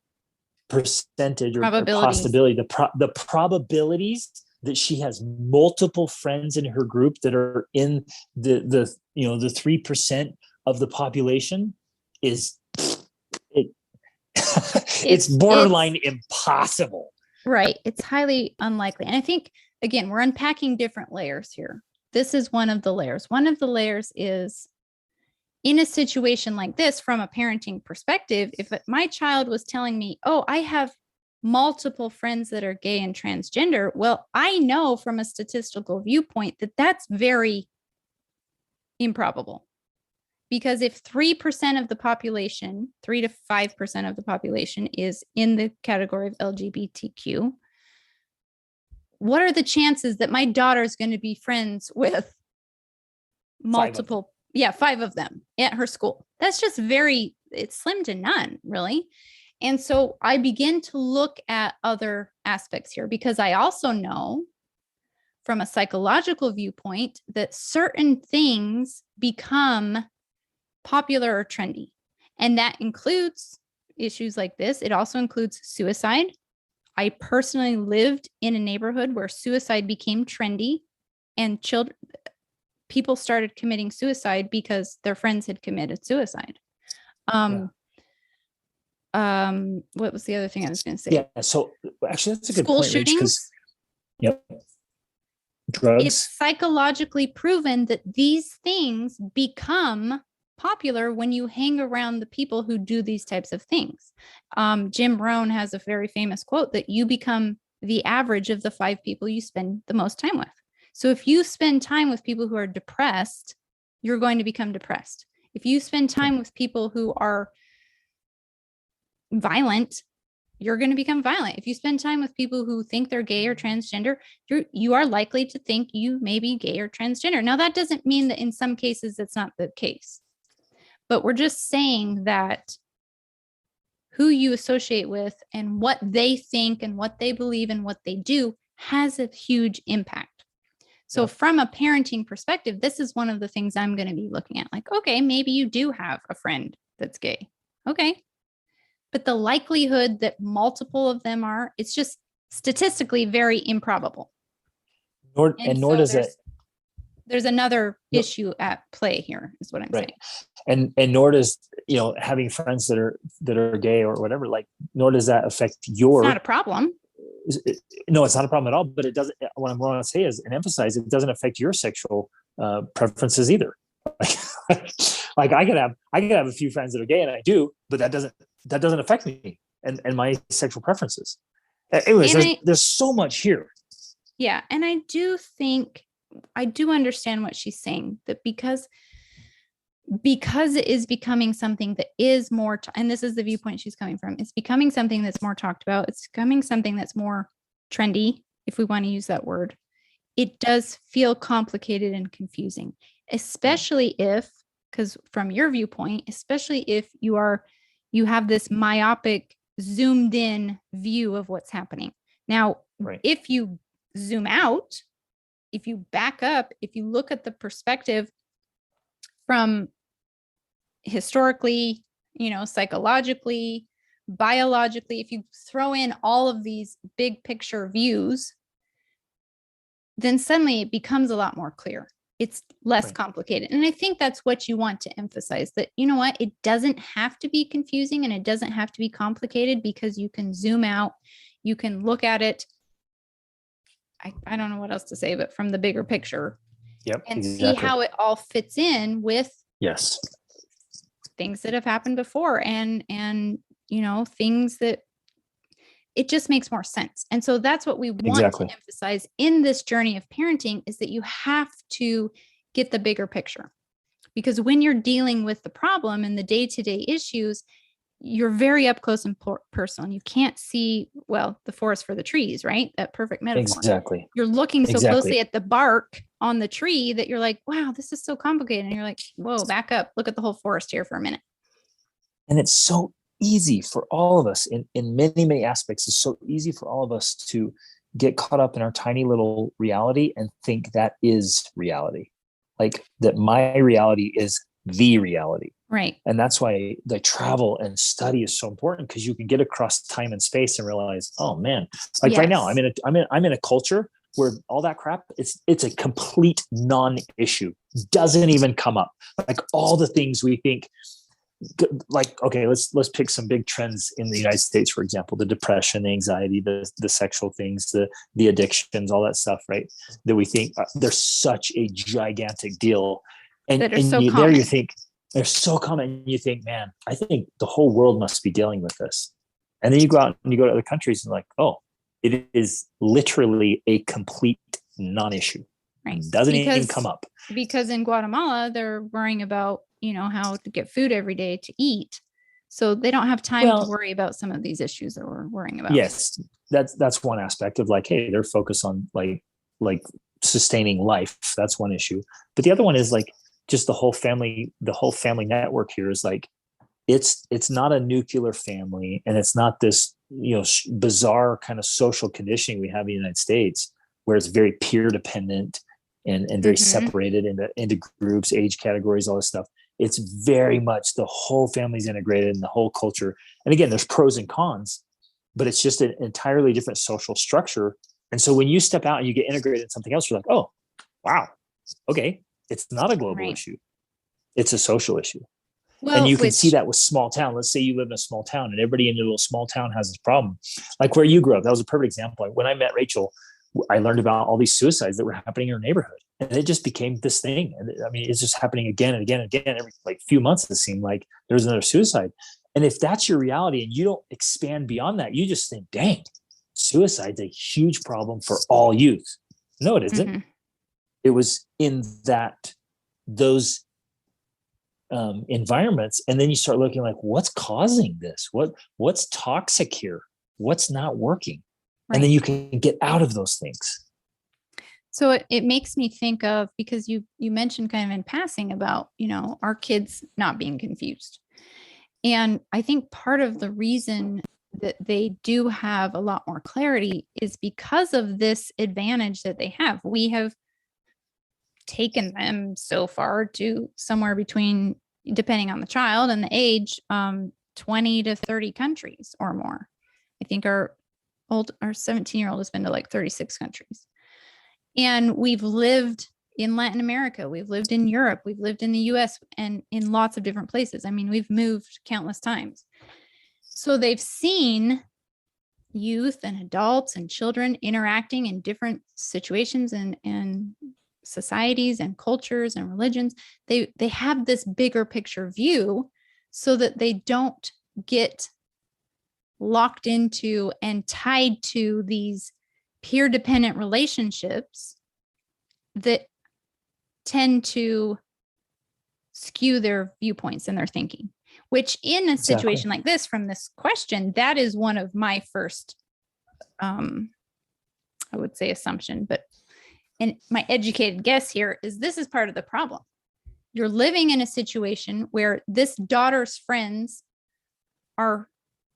percentage or possibility, the probabilities that she has multiple friends in her group that are in the 3% of the population is it's borderline impossible. Right. It's highly unlikely. And I think, again, we're unpacking different layers here. This is one of the layers. One of the layers is, in a situation like this, from a parenting perspective, if my child was telling me, oh, I have multiple friends that are gay and transgender, well, I know from a statistical viewpoint that that's very improbable. Because if 3% of the population, 3 to 5% of the population is in the category of LGBTQ, what are the chances that my daughter is going to be friends with multiple, 5 of them at her school? That's just it's slim to none, really. And so I begin to look at other aspects here, because I also know from a psychological viewpoint that certain things become popular or trendy. And that includes issues like this. It also includes suicide. I personally lived in a neighborhood where suicide became trendy, and people started committing suicide because their friends had committed suicide. What was the other thing I was going to say? Yeah. So actually, that's a good School point, shootings. Yep. Drugs. It's psychologically proven that these things become popular when you hang around the people who do these types of things. Jim Rohn has a very famous quote that you become the average of the 5 people you spend the most time with. So if you spend time with people who are depressed, you're going to become depressed. If you spend time with people who are violent, you're going to become violent. If you spend time with people who think they're gay or transgender, you are likely to think you may be gay or transgender. Now, that doesn't mean that in some cases it's not the case. But we're just saying that who you associate with and what they think and what they believe and what they do has a huge impact. So from a parenting perspective, this is one of the things I'm going to be looking at. Like, okay, maybe you do have a friend that's gay. Okay. But the likelihood that multiple of them are, it's just statistically very improbable. Nor does it. There's another issue at play here, is what I'm saying. And nor does, having friends that are gay or whatever, like, nor does that affect your. It's not a problem. No, it's not a problem at all. But it doesn't. What I'm going to say is, and emphasize, it doesn't affect your sexual preferences either. Like I could have a few friends that are gay, and I do, but that doesn't affect me and my sexual preferences. Anyways, there's so much here. Yeah, and I do understand what she's saying, that because it is becoming something that is more, and this is the viewpoint she's coming from, it's becoming something that's more talked about. It's becoming something that's more trendy, if we want to use that word. It does feel complicated and confusing, especially because from your viewpoint, especially if you have this myopic, zoomed in view of what's happening. Now, if you zoom out, if you back up, if you look at the perspective from historically, psychologically, biologically, if you throw in all of these big picture views, then suddenly it becomes a lot more clear. It's less complicated. And I think that's what you want to emphasize, that, it doesn't have to be confusing and it doesn't have to be complicated, because you can zoom out, you can look at it. I don't know what else to say, but from the bigger picture. Yep. And see how it all fits in with things that have happened before and things that it just makes more sense. And so that's what we want to emphasize in this journey of parenting, is that you have to get the bigger picture, because when you're dealing with the problem and the day-to-day issues, you're very up close and personal, and you can't see, the forest for the trees, right? That perfect metaphor. Exactly. You're looking so closely at the bark on the tree that you're like, wow, this is so complicated. And you're like, whoa, back up, look at the whole forest here for a minute. And it's so easy for all of us in many, many aspects. It's so easy for all of us to get caught up in our tiny little reality and think that is reality. Like that my reality is the reality. Right. And that's why the travel and study is so important, because you can get across time and space and realize, oh man, like right now, I'm in a culture where all that crap, it's a complete non-issue. Doesn't even come up. Like all the things we think, like, okay, let's pick some big trends in the United States, for example, the depression, the anxiety, the sexual things, the addictions, all that stuff, right? That we think they're such a gigantic deal. That are so common. There you think they're so common. And you think, man, I think the whole world must be dealing with this. And then you go out and you go to other countries and like, oh, it is literally a complete non-issue. Right. It doesn't even come up. Because in Guatemala, they're worrying about, how to get food every day to eat. So they don't have time to worry about some of these issues that we're worrying about. Yes. That's one aspect of like, hey, they're focused on like sustaining life. That's one issue. But the other one is like just the whole family network here is like, it's not a nuclear family, and it's not this, bizarre kind of social conditioning we have in the United States where it's very peer dependent and very separated into groups, age categories, all this stuff. It's very much the whole family's integrated in the whole culture. And again, there's pros and cons, but it's just an entirely different social structure. And so when you step out and you get integrated in something else, you're like, oh, wow, okay, it's not a global issue. It's a social issue. Well, and you can see that with small town. Let's say you live in a small town and everybody in a little small town has this problem. Like where you grew up, that was a perfect example. When I met Rachel, I learned about all these suicides that were happening in her neighborhood. And it just became this thing. And I mean, it's just happening again and again and again. Every like few months, it seemed like there's another suicide. And if that's your reality and you don't expand beyond that, you just think, dang, suicide's a huge problem for all youth. No, it isn't. Mm-hmm. It was in those environments. And then you start looking like, what's causing this? What's toxic here? What's not working? Right. And then you can get out of those things. So it makes me think of, because you mentioned kind of in passing about, our kids not being confused. And I think part of the reason that they do have a lot more clarity is because of this advantage that they have. We have taken them so far to somewhere between, depending on the child and the age, 20 to 30 countries or more. I think our 17-year-old has been to like 36 countries. And we've lived in Latin America. We've lived in Europe. We've lived in the US and in lots of different places. I mean, we've moved countless times. So they've seen youth and adults and children interacting in different situations and societies and cultures and religions. They have this bigger picture view so that they don't get locked into and tied to these peer dependent relationships that tend to skew their viewpoints and their thinking, which in a situation like this, from this question, that is one of my first, I would say assumption, and my educated guess here is this is part of the problem. You're living in a situation where this daughter's friends are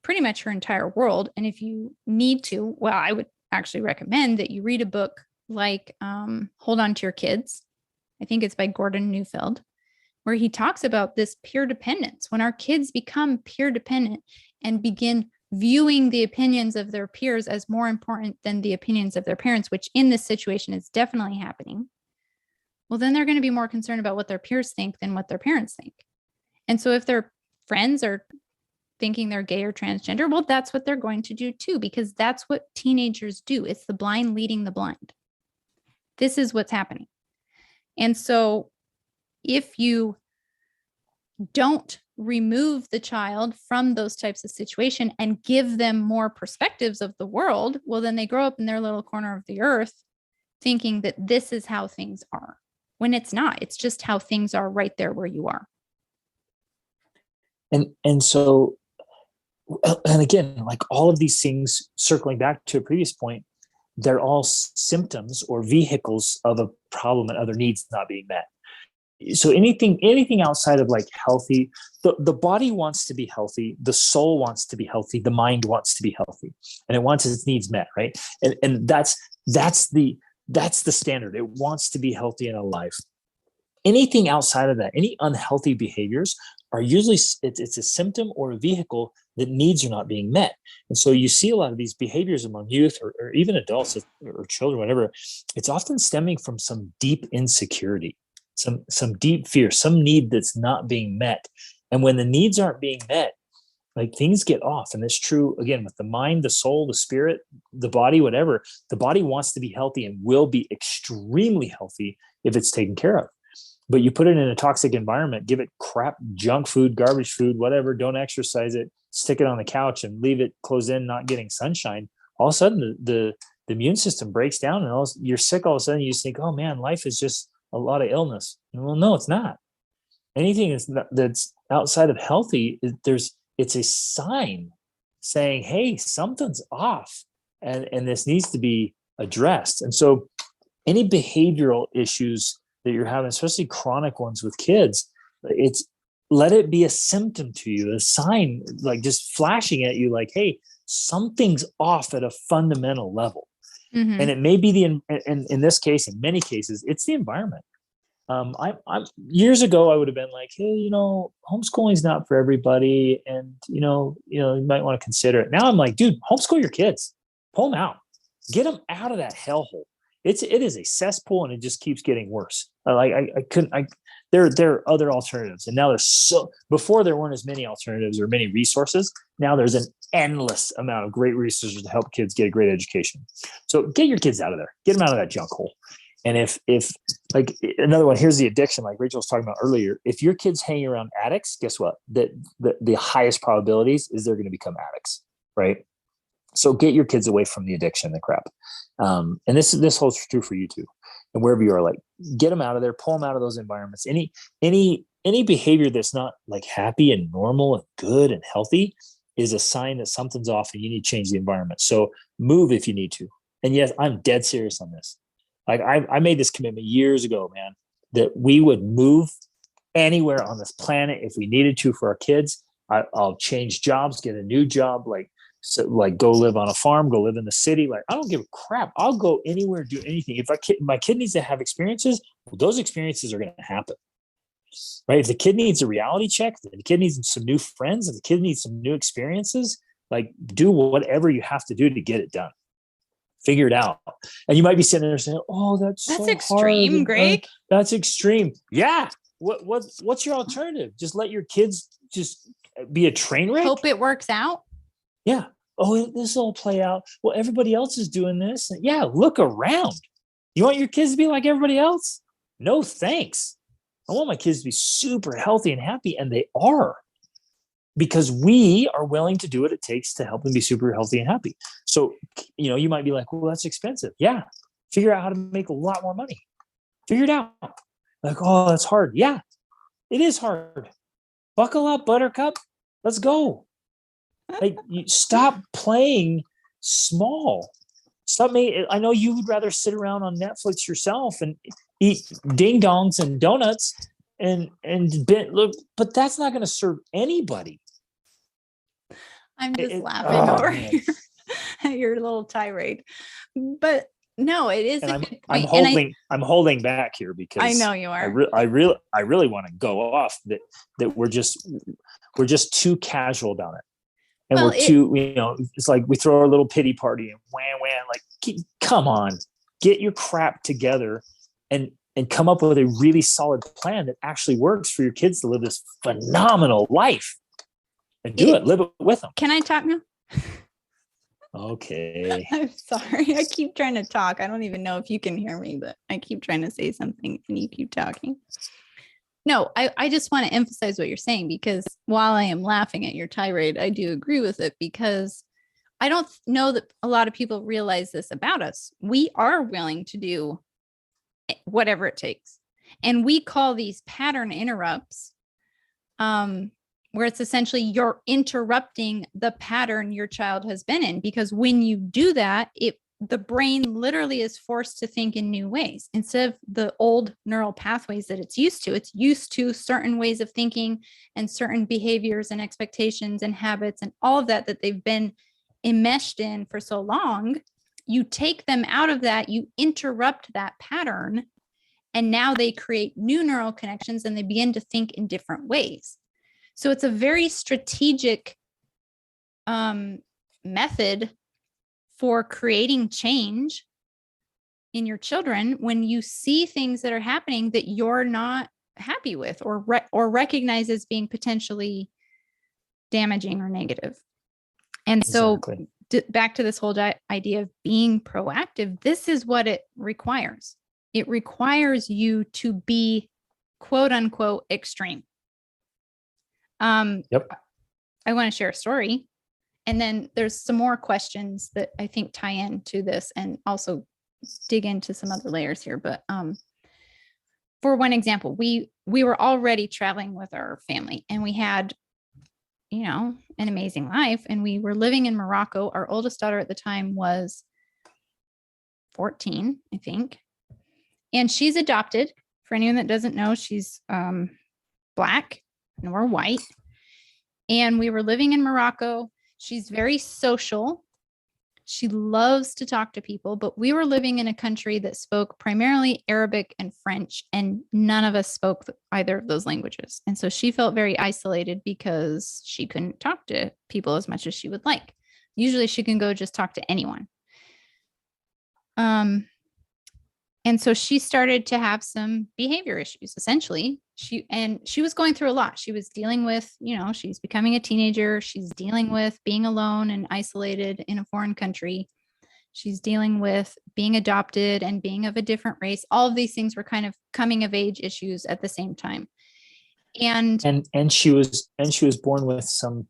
pretty much her entire world. And if you need to, well, I would actually recommend that you read a book like Hold On to Your Kids. I think it's by Gordon Neufeld, where he talks about this peer dependence. When our kids become peer dependent and begin viewing the opinions of their peers as more important than the opinions of their parents, which in this situation is definitely happening, well, then they're going to be more concerned about what their peers think than what their parents think. And so if their friends are thinking they're gay or transgender, well, that's what they're going to do too, because that's what teenagers do. It's the blind leading the blind. This is what's happening. And so if you don't remove the child from those types of situation and give them more perspectives of the world, well, then they grow up in their little corner of the earth thinking that this is how things are, when it's not. It's just how things are right there where you are. And so, and again, like all of these things, circling back to a previous point, they're all symptoms or vehicles of a problem and other needs not being met. so anything outside of like healthy, the body wants to be healthy, the soul wants to be healthy, the mind wants to be healthy, and it wants its needs met, right? And that's the standard. It wants to be healthy and alive. Anything outside of that, any unhealthy behaviors are usually, it's a symptom or a vehicle that needs are not being met. And so you see a lot of these behaviors among youth or even adults or children, whatever. It's often stemming from some deep insecurity, some deep fear, some need that's not being met. And when the needs aren't being met, like things get off. And it's true again with the mind, the soul, the spirit, the body, whatever. The body wants to be healthy and will be extremely healthy if it's taken care of. But you put it in a toxic environment, give it crap, junk food, garbage food, whatever, don't exercise it, stick it on the couch and leave it closed in, not getting sunshine. All of a sudden the immune system breaks down and you're sick. All of a sudden you just think, oh man, life is just a lot of illness. Well, no, it's not. Anything that's outside of healthy, it's a sign saying, hey, something's off and this needs to be addressed. And so any behavioral issues that you're having, especially chronic ones with kids, let it be a symptom to you, a sign, like just flashing at you like, hey, something's off at a fundamental level. Mm-hmm. And it may be in this case, in many cases, it's the environment. I years ago, I would have been like, hey, homeschooling is not for everybody. And, you might want to consider it. Now I'm like, dude, homeschool your kids, pull them out, get them out of that hellhole. It is a cesspool and it just keeps getting worse. There are other alternatives. And now before there weren't as many alternatives or many resources. Now there's an endless amount of great resources to help kids get a great education. So get your kids out of there, get them out of that junk hole. And if like another one, here's the addiction, like Rachel was talking about earlier, if your kid's hanging around addicts, guess what? The highest probabilities is they're going to become addicts, right? So get your kids away from the addiction, the crap. And this holds true for you too. And wherever you are, like get them out of there, pull them out of those environments. Any behavior that's not like happy and normal and good and healthy is a sign that something's off and you need to change the environment. So move if you need to. And yes, I'm dead serious on this. Like I made this commitment years ago, man, that we would move anywhere on this planet if we needed to for our kids. I'll change jobs, get a new job, like go live on a farm, go live in the city. Like I don't give a crap. I'll go anywhere, do anything. If my kid needs to have experiences, well, those experiences are going to happen, right? If the kid needs a reality check, if the kid needs some new friends, if the kid needs some new experiences, like do whatever you have to do to get it done. Figure it out. And you might be sitting there saying, oh, that's so extreme, hard. Greg. That's extreme. Yeah. What's your alternative? Just let your kids just be a train wreck? Hope it works out. Yeah. Oh, this will play out. Well, everybody else is doing this. Yeah. Look around. You want your kids to be like everybody else? No, thanks. I want my kids to be super healthy and happy. And they are. Because we are willing to do what it takes to help them be super healthy and happy. So, you might be like, well, that's expensive. Yeah. Figure out how to make a lot more money. Figure it out. Like, oh, that's hard. Yeah, it is hard. Buckle up, buttercup. Let's go. Like, you stop playing small. I know you would rather sit around on Netflix yourself and eat ding dongs and donuts but that's not going to serve anybody. I'm just laughing over here at your little tirade. But no, it is. I'm holding back here because I know you are. I really want to go off that we're just too casual about it. And we're too, it's like we throw our little pity party and wham, like, come on, get your crap together and come up with a really solid plan that actually works for your kids to live this phenomenal life. And live it with them. Can I talk now? Okay. I'm sorry. I keep trying to talk. I don't even know if you can hear me, but I keep trying to say something and you keep talking. No, I just want to emphasize what you're saying, because while I am laughing at your tirade, I do agree with it, because I don't know that a lot of people realize this about us. We are willing to do whatever it takes. And we call these pattern interrupts, where it's essentially you're interrupting the pattern your child has been in, because when you do that, it the brain literally is forced to think in new ways instead of the old neural pathways that it's used to. It's used to certain ways of thinking and certain behaviors and expectations and habits and all of that they've been enmeshed in for so long. You take them out of that, you interrupt that pattern, and now they create new neural connections and they begin to think in different ways. So it's a very strategic method for creating change in your children when you see things that are happening that you're not happy with or recognize as being potentially damaging or negative. And so back to this whole idea of being proactive, this is what it requires. It requires you to be quote unquote extreme. Yep. I want to share a story. And then there's some more questions that I think tie into this and also dig into some other layers here. But for one example, we were already traveling with our family and we had, an amazing life. And we were living in Morocco. Our oldest daughter at the time was 14, I think. And she's adopted. For anyone that doesn't know, she's Black and we're white. And we were living in Morocco. She's very social. She loves to talk to people, but we were living in a country that spoke primarily Arabic and French, and none of us spoke either of those languages. And so she felt very isolated because she couldn't talk to people as much as she would like. Usually she can go just talk to anyone. And so she started to have some behavior issues, essentially. She was going through a lot. She was dealing with, she's becoming a teenager. She's dealing with being alone and isolated in a foreign country. She's dealing with being adopted and being of a different race. All of these things were kind of coming of age issues at the same time. And she was born with some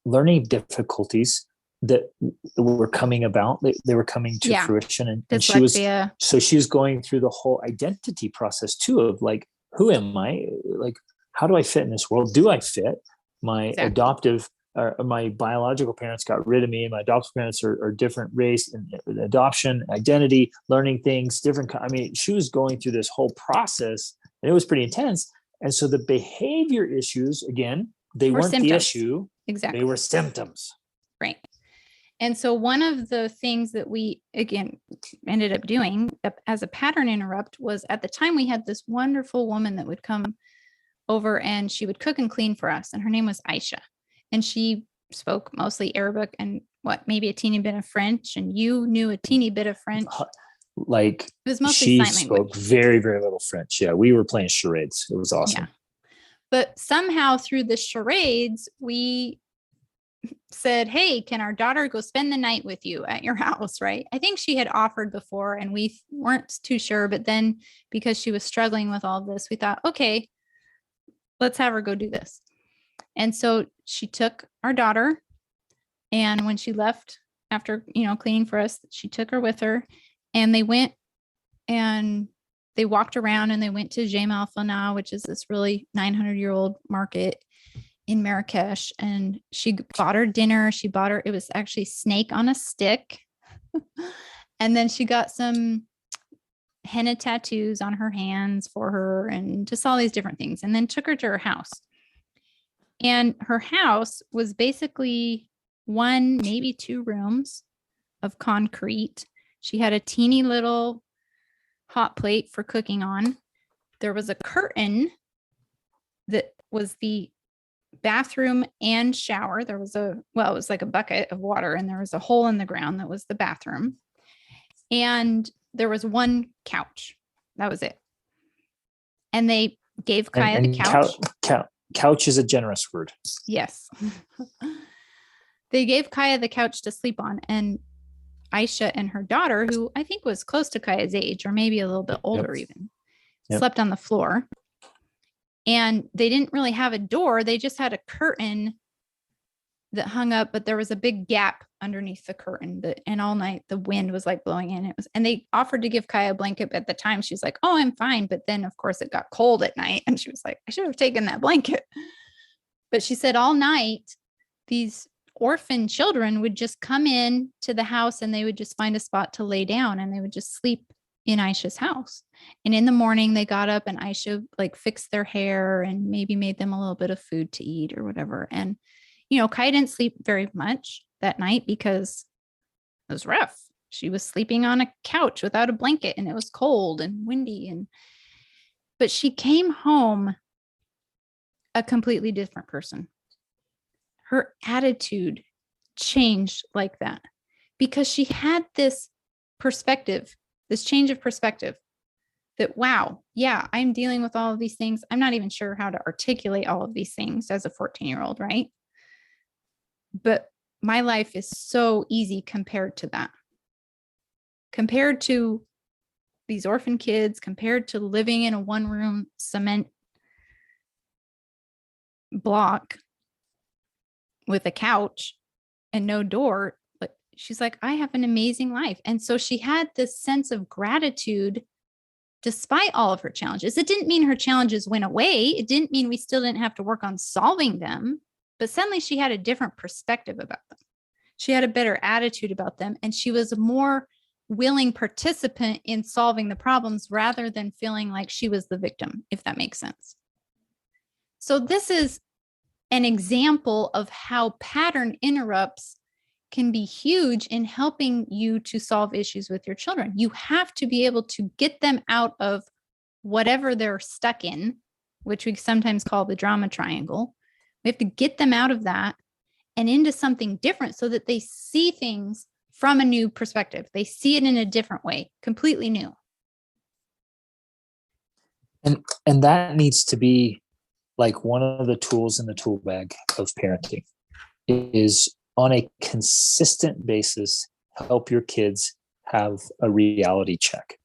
learning difficulties that were coming about. They were coming to fruition, and she was going through the whole identity process too of like, who am I? Like, how do I fit in this world? Do I fit? My adoptive or my biological parents got rid of me, and my adoptive parents are different race, and adoption, identity, learning things, different. I mean, she was going through this whole process, and it was pretty intense. And so the behavior issues, again, they weren't symptoms. The issue. Exactly. They were symptoms. Right. And so one of the things that we, again, ended up doing as a pattern interrupt was, at the time we had this wonderful woman that would come over and she would cook and clean for us. And her name was Aisha. And she spoke mostly Arabic and maybe a teeny bit of French. And you knew a teeny bit of French. Like, it was mostly sign language. She spoke very, very little French. Yeah, we were playing charades. It was awesome. Yeah. But somehow through the charades, we said, hey, can our daughter go spend the night with you at your house? Right. I think she had offered before and we weren't too sure. But then because she was struggling with all of this, we thought, okay, let's have her go do this. And so she took our daughter. And when she left after, cleaning for us, she took her with her, and they went and they walked around and they went to Jem Al Fana, which is this really 900-year-old market in Marrakesh. And she bought her dinner. It was actually snake on a stick. And then she got some henna tattoos on her hands for her and just all these different things, and then took her to her house. And her house was basically 1, maybe 2 rooms of concrete. She had a teeny little hot plate for cooking on. There was a curtain that was the bathroom and shower. There was it was like a bucket of water, and there was a hole in the ground that was the bathroom. And there was 1 couch. That was it. And they gave Kaya the couch. Couch is a generous word. Yes. They gave Kaya the couch to sleep on, and Aisha and her daughter, who I think was close to Kaya's age, or maybe a little bit older even, slept on the floor. And they didn't really have a door. They just had a curtain that hung up, but there was a big gap underneath the curtain and all night the wind was like blowing in. And they offered to give Kaya a blanket. At the time, she's like, oh, I'm fine. But then of course it got cold at night, and she was like, I should have taken that blanket. But she said all night, these orphan children would just come in to the house and they would just find a spot to lay down and they would just sleep in Aisha's house. And in the morning they got up and Aisha like fixed their hair and maybe made them a little bit of food to eat or whatever. And, Kai didn't sleep very much that night because it was rough. She was sleeping on a couch without a blanket and it was cold and windy. But she came home a completely different person. Her attitude changed like that because she had this perspective, this change of perspective that, wow, yeah, I'm dealing with all of these things. I'm not even sure how to articulate all of these things as a 14-year-old, right? But my life is so easy compared to that. Compared to these orphan kids, compared to living in a one-room cement block with a couch and no door. But she's like, I have an amazing life. And so she had this sense of gratitude despite all of her challenges. It didn't mean her challenges went away. It didn't mean we still didn't have to work on solving them, but suddenly she had a different perspective about them. She had a better attitude about them. And she was a more willing participant in solving the problems rather than feeling like she was the victim, if that makes sense. So this is an example of how pattern interrupts can be huge in helping you to solve issues with your children. You have to be able to get them out of whatever they're stuck in, which we sometimes call the drama triangle. We have to get them out of that and into something different so that they see things from a new perspective. They see it in a different way, completely new. And that needs to be like one of the tools in the tool bag of parenting is on a consistent basis, help your kids have a reality check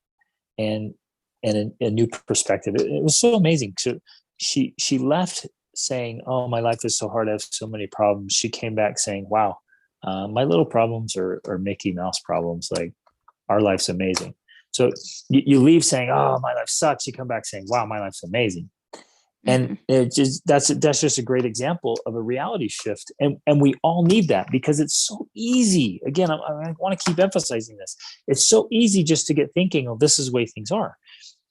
and a new perspective. It was so amazing. So she left saying, oh, my life is so hard. I have so many problems. She came back saying, wow, my little problems are Mickey Mouse problems. Like our life's amazing. So you leave saying, oh, my life sucks. You come back saying, wow, my life's amazing. And that's just a great example of a reality shift. And we all need that because it's so easy. Again, I want to keep emphasizing this. It's so easy just to get thinking, oh, this is the way things are.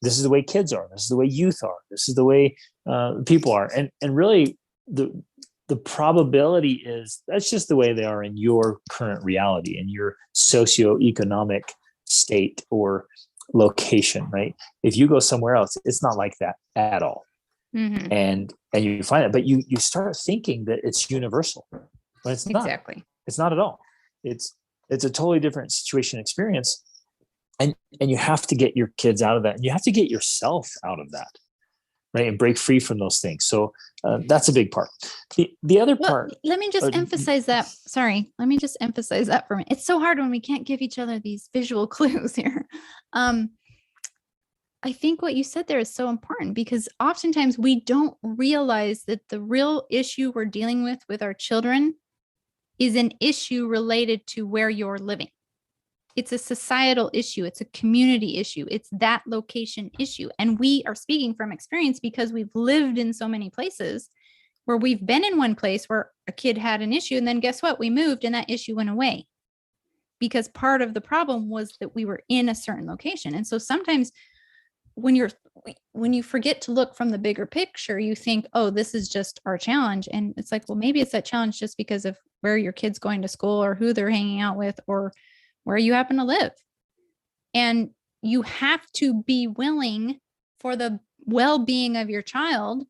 This is the way kids are. This is the way youth are. This is the way people are. And really the probability is that's just the way they are in your current reality, in your socioeconomic state or location, right? If you go somewhere else, it's not like that at all. Mm-hmm. And you find it, but you start thinking that it's universal, but it's not. Exactly. It's not at all. It's a totally different situation experience, and you have to get your kids out of that, and you have to get yourself out of that, right, and break free from those things. So that's a big part. The other part. Let me just emphasize that. Sorry, let me just emphasize that for a minute. It's so hard when we can't give each other these visual clues here. I think what you said there is so important because oftentimes we don't realize that the real issue we're dealing with our children is an issue related to where you're living. It's a societal issue. It's a community issue. It's that location issue. And we are speaking from experience because we've lived in so many places where we've been in one place where a kid had an issue. And then guess what? We moved and that issue went away because part of the problem was that we were in a certain location. And so sometimes when you forget to look from the bigger picture, you think, oh, this is just our challenge. And it's like, well, maybe it's that challenge just because of where your kid's going to school or who they're hanging out with or where you happen to live. And you have to be willing for the well-being of your child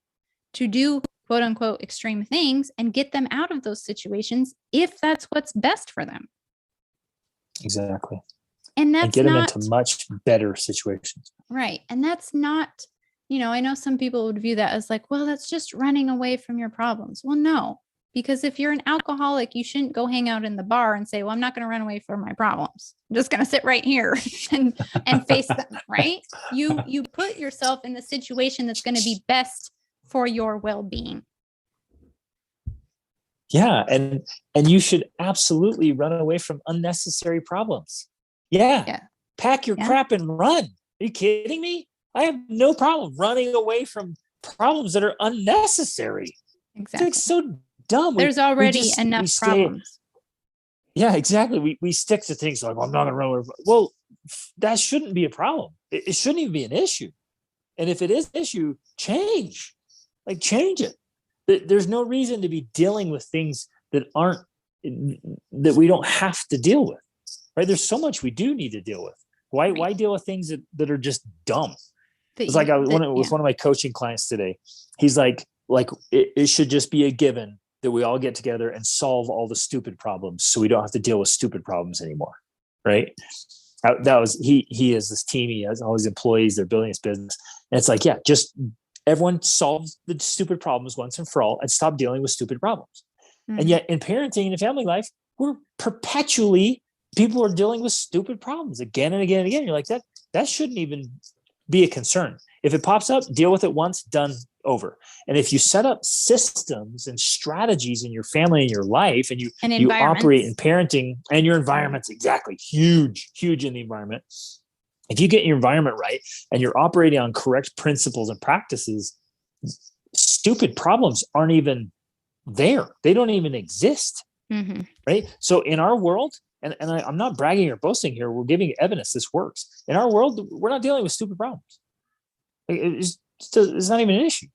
to do quote unquote extreme things and get them out of those situations if that's what's best for them. Exactly. And that's get them into much better situations. Right. And that's not, I know some people would view that as like, well, that's just running away from your problems. Well, no, because if you're an alcoholic, you shouldn't go hang out in the bar and say, well, I'm not going to run away from my problems. I'm just going to sit right here and face them. Right. You put yourself in the situation that's going to be best for your well-being. Yeah. And you should absolutely run away from unnecessary problems. Yeah. Pack your crap and run. Are you kidding me? I have no problem running away from problems that are unnecessary. Exactly. It's so dumb. There's already enough problems. Yeah, exactly. We stick to things like, well, I'm not going to run over. Well, that shouldn't be a problem. It shouldn't even be an issue. And if it is an issue, change it. There's no reason to be dealing with things that we don't have to deal with, right? There's so much we do need to deal with. Why deal with things that are just dumb? It's like one of my coaching clients today. He's like it should just be a given that we all get together and solve all the stupid problems, so we don't have to deal with stupid problems anymore, right? That was he has this team. He has all his employees. They're building his business, and it's like, yeah, just everyone solves the stupid problems once and for all, and stop dealing with stupid problems. Mm-hmm. And yet, in parenting and family life, we're perpetually people are dealing with stupid problems again and again and again. You're like, that shouldn't even be a concern. If it pops up, deal with it once, done, over. And if you set up systems and strategies in your family and your life, and you operate in parenting and your environment's exactly huge in the environment. If you get your environment right and you're operating on correct principles and practices, stupid problems aren't even there. They don't even exist. Mm-hmm. Right. So in our world, and I'm not bragging or boasting here, we're giving evidence this works. In our world, we're not dealing with stupid problems. It's not even an issue,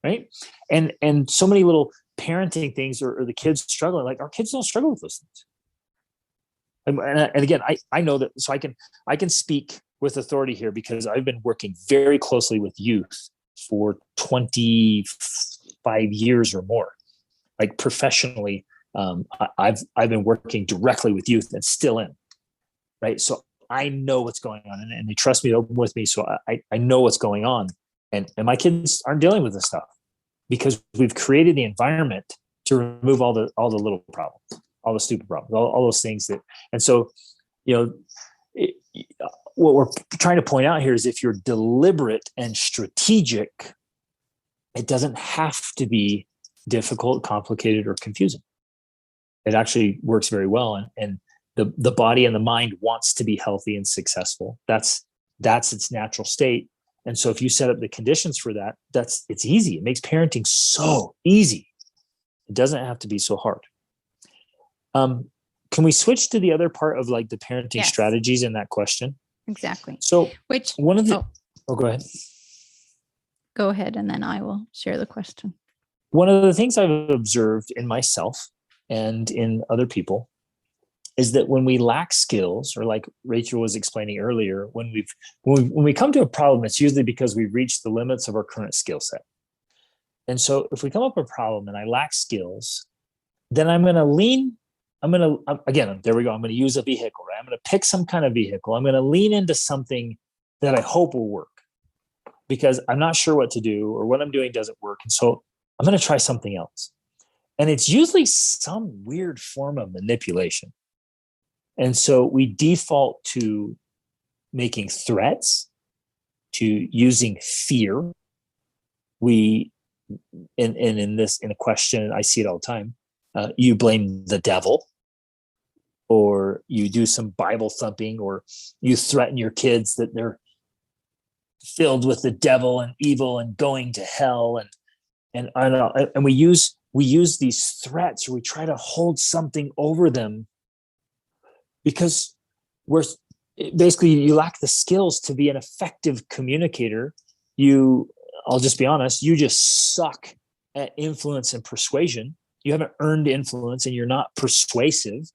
right? And so many little parenting things or the kids struggling, like our kids don't struggle with those things. And again, I know that, so I can speak with authority here because I've been working very closely with youth for 25 years or more, like professionally. I've been working directly with youth and still in, right? So I know what's going on, and they trust me to open with me. So I know what's going on, and my kids aren't dealing with this stuff because we've created the environment to remove all the little problems, all the stupid problems, all those things and so, what we're trying to point out here is if you're deliberate and strategic, it doesn't have to be difficult, complicated, or confusing. It actually works very well, and the body and the mind wants to be healthy and successful. That's its natural state. And so if you set up the conditions for that, it's easy. It makes parenting so easy. It doesn't have to be so hard. Can we switch to the other part of like the parenting strategies in that question? Exactly. So one of the, go ahead. Go ahead. And then I will share the question. One of the things I've observed in myself and in other people is that when we lack skills, or like Rachel was explaining earlier, when we come to a problem, it's usually because we've reached the limits of our current skill set. And so if we come up with a problem and I lack skills, then I'm going to again, there we go. I'm going to use a vehicle, right? I'm going to pick some kind of vehicle. I'm going to lean into something that I hope will work because I'm not sure what to do or what I'm doing doesn't work. And so I'm going to try something else. And it's usually some weird form of manipulation. And so we default to making threats, to using fear. In a question, I see it all the time. You blame the devil, or you do some Bible thumping, or you threaten your kids that they're filled with the devil and evil and going to hell. And we use these threats, or we try to hold something over them because you lack the skills to be an effective communicator. I'll just be honest, you just suck at influence and persuasion. You haven't earned influence and you're not persuasive.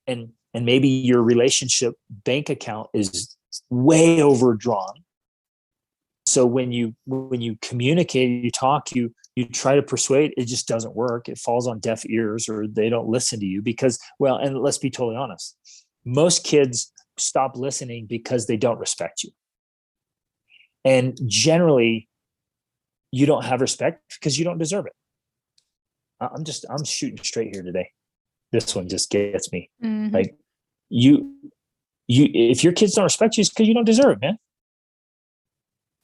And maybe your relationship bank account is way overdrawn. So when you communicate, you talk, you try to persuade, it just doesn't work. It falls on deaf ears, or they don't listen to you because, well, and let's be totally honest, most kids stop listening because they don't respect you. And generally, you don't have respect because you don't deserve it. I'm shooting straight here today. This one just gets me. Mm-hmm. Like if your kids don't respect you, it's because you don't deserve it, man.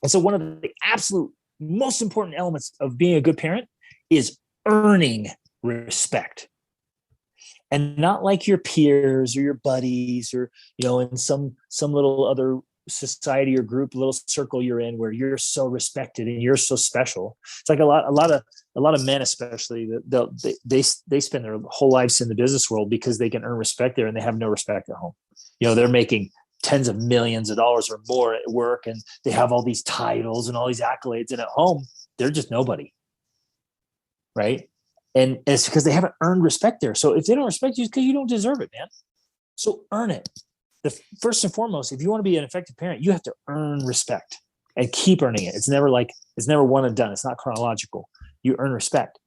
And so one of the absolute most important elements of being a good parent is earning respect. And not like your peers or your buddies or, in some little other society or group, little circle you're in where you're so respected and you're so special. It's like a lot of men, especially, they spend their whole lives in the business world because they can earn respect there and they have no respect at home. They're making tens of millions of dollars or more at work, and they have all these titles and all these accolades, and at home they're just nobody, right? And it's because they haven't earned respect there. So if they don't respect you, it's because you don't deserve it, man. So earn it. First and foremost, if you want to be an effective parent, you have to earn respect and keep earning it. It's never one and done. It's not chronological. You earn respect.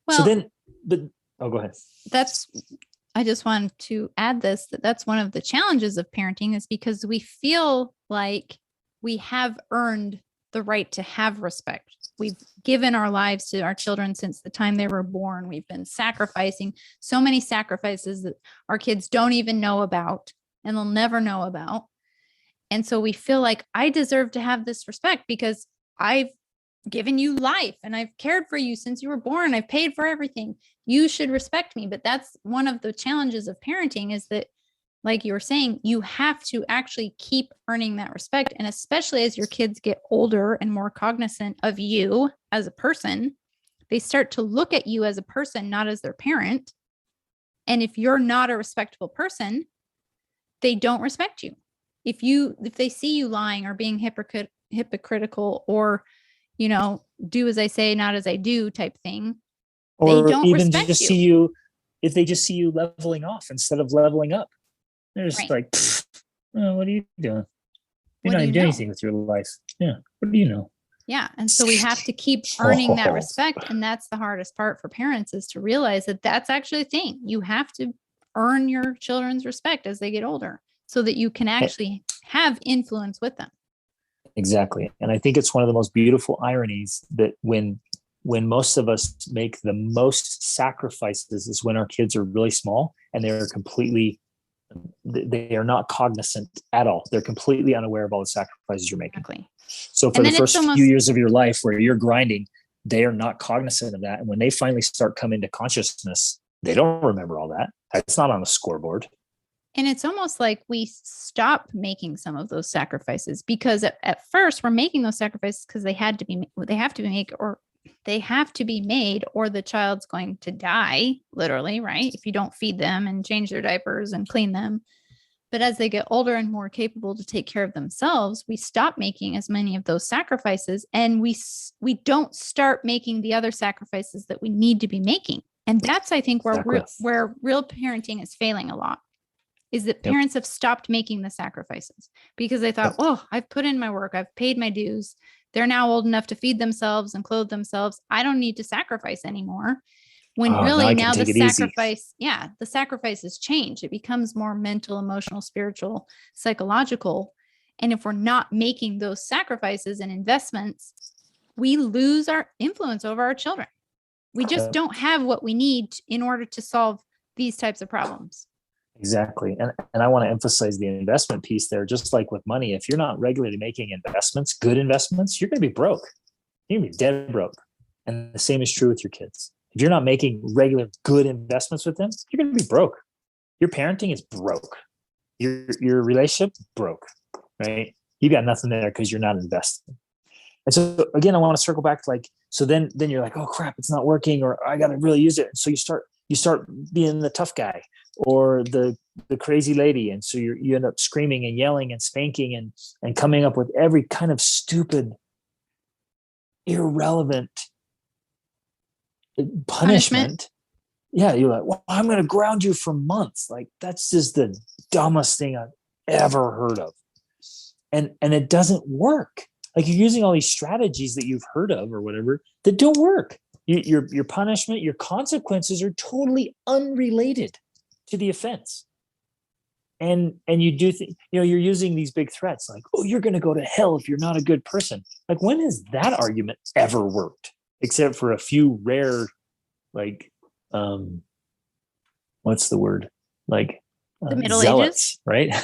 Well, go ahead. I just wanted to add that's one of the challenges of parenting, is because we feel like we have earned the right to have respect. We've given our lives to our children since the time they were born. We've been sacrificing so many sacrifices that our kids don't even know about and they'll never know about. And so we feel like I deserve to have this respect because I've given you life and I've cared for you since you were born. I've paid for everything. You should respect me. But that's one of the challenges of parenting, is that, like you were saying, you have to actually keep earning that respect. And especially as your kids get older and more cognizant of you as a person, they start to look at you as a person, not as their parent. And if you're not a respectable person, they don't respect you. If they see you lying or being hypocritical or, do as I say, not as I do type thing, or they don't even respect just you. see you, if they just see you leveling off instead of leveling up, they're just Right. like, what are you doing? You're What not do you doing know? anything with your life. Yeah. What do you know? Yeah. And so we have to keep earning that respect. And that's the hardest part for parents, is to realize that that's actually a thing. You have to earn your children's respect as they get older so that you can actually have influence with them. Exactly. And I think it's one of the most beautiful ironies that when most of us make the most sacrifices is when our kids are really small and they are not cognizant at all. They're completely unaware of all the sacrifices you're making. Exactly. So for the first few years of your life where you're grinding, they are not cognizant of that. And when they finally start coming to consciousness, they don't remember all that. That's not on the scoreboard. And it's almost like we stop making some of those sacrifices, because at first we're making those sacrifices because they have to be made, or the child's going to die, literally, right? If you don't feed them and change their diapers and clean them. But as they get older and more capable to take care of themselves, we stop making as many of those sacrifices, and we don't start making the other sacrifices that we need to be making. And that's, I think, where real parenting is failing a lot, is that parents have stopped making the sacrifices because they thought, I've put in my work, I've paid my dues. They're now old enough to feed themselves and clothe themselves. I don't need to sacrifice anymore. When really now the sacrifices change. It becomes more mental, emotional, spiritual, psychological. And if we're not making those sacrifices and investments, we lose our influence over our children. We just don't have what we need in order to solve these types of problems. Exactly. And I want to emphasize the investment piece there. Just like with money, if you're not regularly making investments, good investments, you're going to be broke. You're going to be dead broke. And the same is true with your kids. If you're not making regular good investments with them, you're going to be broke. Your parenting is broke. Your relationship broke, right? You got nothing there because you're not investing. And so again, I want to circle back to so then you're like, oh crap, it's not working, or I got to really use it. So you start being the tough guy or the crazy lady. And so you end up screaming and yelling and spanking and coming up with every kind of stupid, irrelevant punishment. Yeah. You're like, well, I'm going to ground you for months. Like, that's just the dumbest thing I've ever heard of. And it doesn't work. Like, you're using all these strategies that you've heard of or whatever that don't work. Your punishment, your consequences are totally unrelated to the offense. And you do you're using these big threats like, oh, you're going to go to hell if you're not a good person. Like, when has that argument ever worked? Except for a few rare, what's the word? Like, the Middle zealots, Ages, right?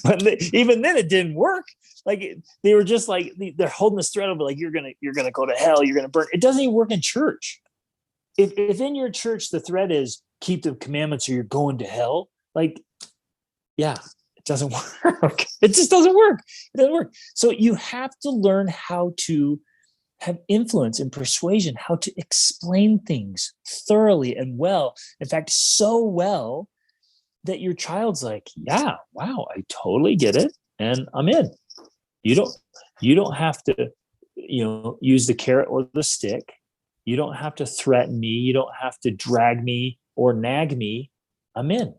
But even then it didn't work. Like, they were just like, they're holding this thread of like, you're gonna go to hell, you're gonna burn. It doesn't even work in church. If in your church the thread is keep the commandments or you're going to hell, like, yeah, It doesn't work. It just doesn't work. It doesn't work. So you have to learn how to have influence and persuasion, how to explain things thoroughly and well. In fact, so well that your child's like, yeah, wow, I totally get it. And I'm in. You don't have to, use the carrot or the stick. You don't have to threaten me. You don't have to drag me or nag me. I'm in.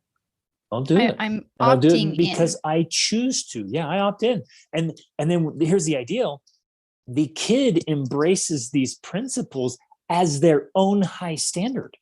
I'll do it. I'm and I'll do opting it because in. I choose to. Yeah, I opt in. And then here's the ideal. The kid embraces these principles as their own high standard.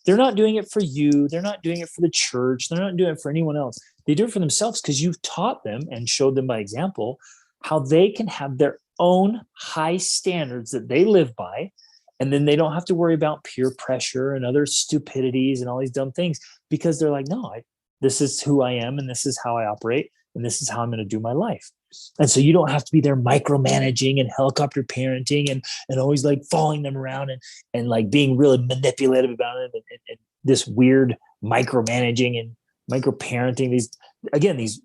They're not doing it for you. They're not doing it for the church. They're not doing it for anyone else. They do it for themselves because you've taught them and showed them by example how they can have their own high standards that they live by. And then they don't have to worry about peer pressure and other stupidities and all these dumb things because they're like, no, this is who I am and this is how I operate and this is how I'm going to do my life. And so you don't have to be there micromanaging and helicopter parenting and always like following them around and like being really manipulative about it and this weird micromanaging and microparenting.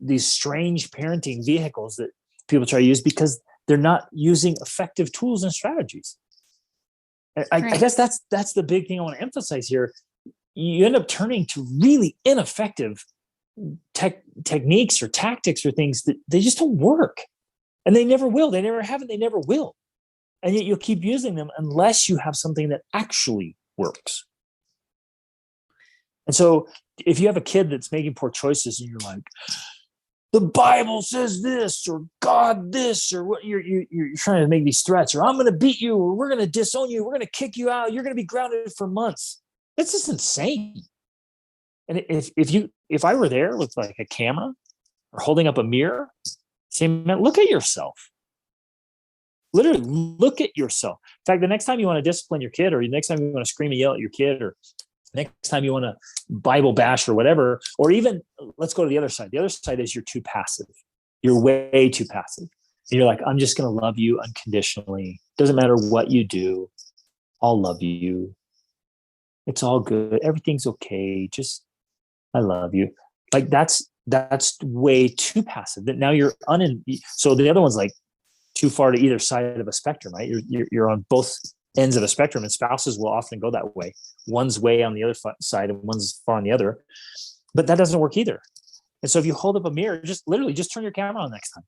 These strange parenting vehicles that people try to use because they're not using effective tools and strategies. I guess that's the big thing I want to emphasize here. You end up turning to really ineffective techniques or tactics or things that they just don't work, and they never will. They never have, and they never will. And yet you'll keep using them unless you have something that actually works. And so if you have a kid that's making poor choices and you're like, the Bible says this, or God this, or what, you're trying to make these threats, or I'm going to beat you, or we're going to disown you, we're going to kick you out, you're going to be grounded for months. It's just insane. And if I were there with like a camera or holding up a mirror, saying, man, look at yourself. Literally look at yourself. In fact, the next time you want to discipline your kid, or the next time you want to scream and yell at your kid, or next time you want to Bible bash or whatever, or even let's go to the other side. The other side is you're too passive. You're way too passive. And you're like, I'm just going to love you unconditionally. Doesn't matter what you do. I'll love you. It's all good. Everything's okay. Just, I love you. Like that's way too passive. That now you're so the other one's like too far to either side of a spectrum, right? You're on both ends of a spectrum, and spouses will often go that way. One's way on the other side and one's far on the other, but that doesn't work either. And so if you hold up a mirror, just turn your camera on next time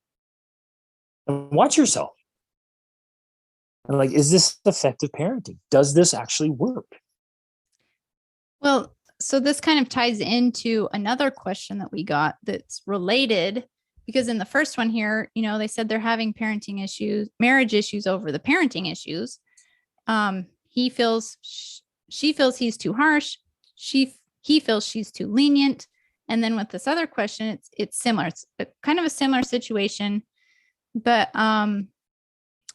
and watch yourself. And like, is this effective parenting? Does this actually work? Well, so this kind of ties into another question that we got that's related, because in the first one here, they said they're having parenting issues, marriage issues over the parenting issues. She feels he's too harsh. He feels she's too lenient. And then with this other question, it's similar. It's kind of a similar situation, but I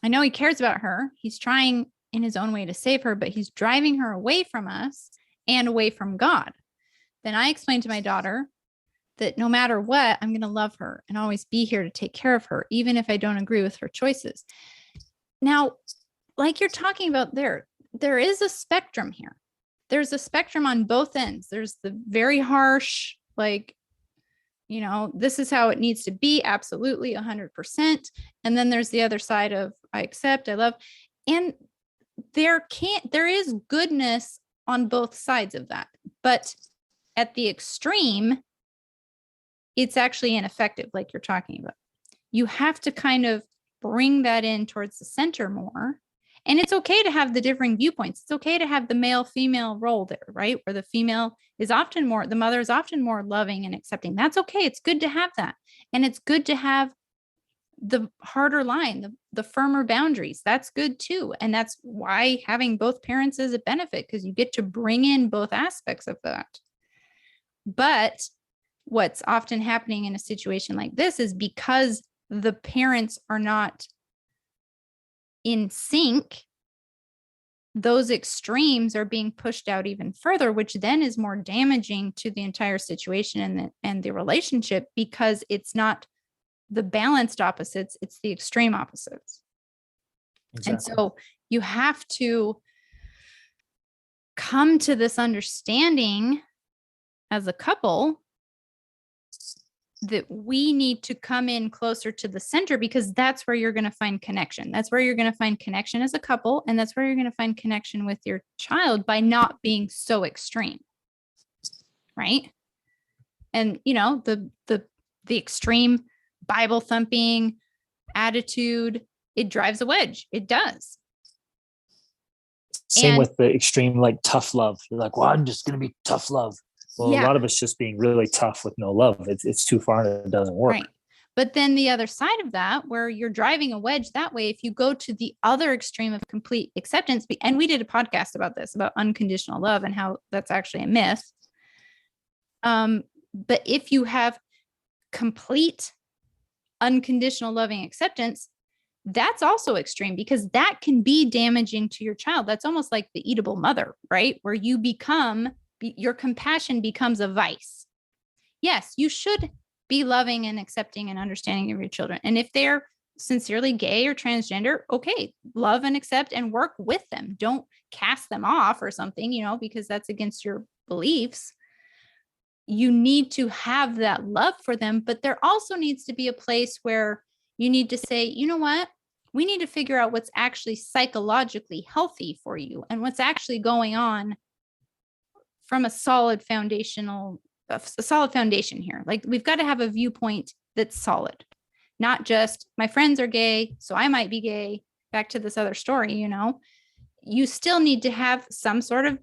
know he cares about her. He's trying in his own way to save her, but he's driving her away from us and away from God. Then I explained to my daughter that no matter what, I'm going to love her and always be here to take care of her, even if I don't agree with her choices. Now, like you're talking about there is a spectrum here. There's a spectrum on both ends. There's the very harsh, like, this is how it needs to be. Absolutely 100%. And then there's the other side of I accept, I love. And there is goodness on both sides of that. But at the extreme, it's actually ineffective, like you're talking about. You have to kind of bring that in towards the center more. And it's okay to have the differing viewpoints. It's okay to have the male-female role there, right? Where the mother is often more loving and accepting. That's okay. It's good to have that. And it's good to have the harder line, the firmer boundaries. That's good too. And that's why having both parents is a benefit, because you get to bring in both aspects of that. But what's often happening in a situation like this is because the parents are not in sync, those extremes are being pushed out even further, which then is more damaging to the entire situation and the relationship, because it's not the balanced opposites, it's the extreme opposites. Exactly. And so you have to come to this understanding as a couple that we need to come in closer to the center, because that's where you're going to find connection. That's where you're going to find connection as a couple. And that's where you're going to find connection with your child, by not being so extreme. Right. And, the extreme Bible thumping attitude, it drives a wedge. It does. Same with the extreme, like tough love. You're like, well, I'm just going to be tough love. Well, a lot of it's just being really tough with no love. It's too far and it doesn't work. Right. But then the other side of that, where you're driving a wedge that way, if you go to the other extreme of complete acceptance, and we did a podcast about this, about unconditional love and how that's actually a myth. But if you have complete unconditional loving acceptance, that's also extreme, because that can be damaging to your child. That's almost like the eatable mother, right? Where your compassion becomes a vice. Yes, you should be loving and accepting and understanding of your children. And if they're sincerely gay or transgender, okay, love and accept and work with them. Don't cast them off or something, because that's against your beliefs. You need to have that love for them, but there also needs to be a place where you need to say, you know what? We need to figure out what's actually psychologically healthy for you and what's actually going on from a solid foundation here. Like, we've got to have a viewpoint that's solid, not just my friends are gay, so I might be gay. Back to this other story, you still need to have some sort of,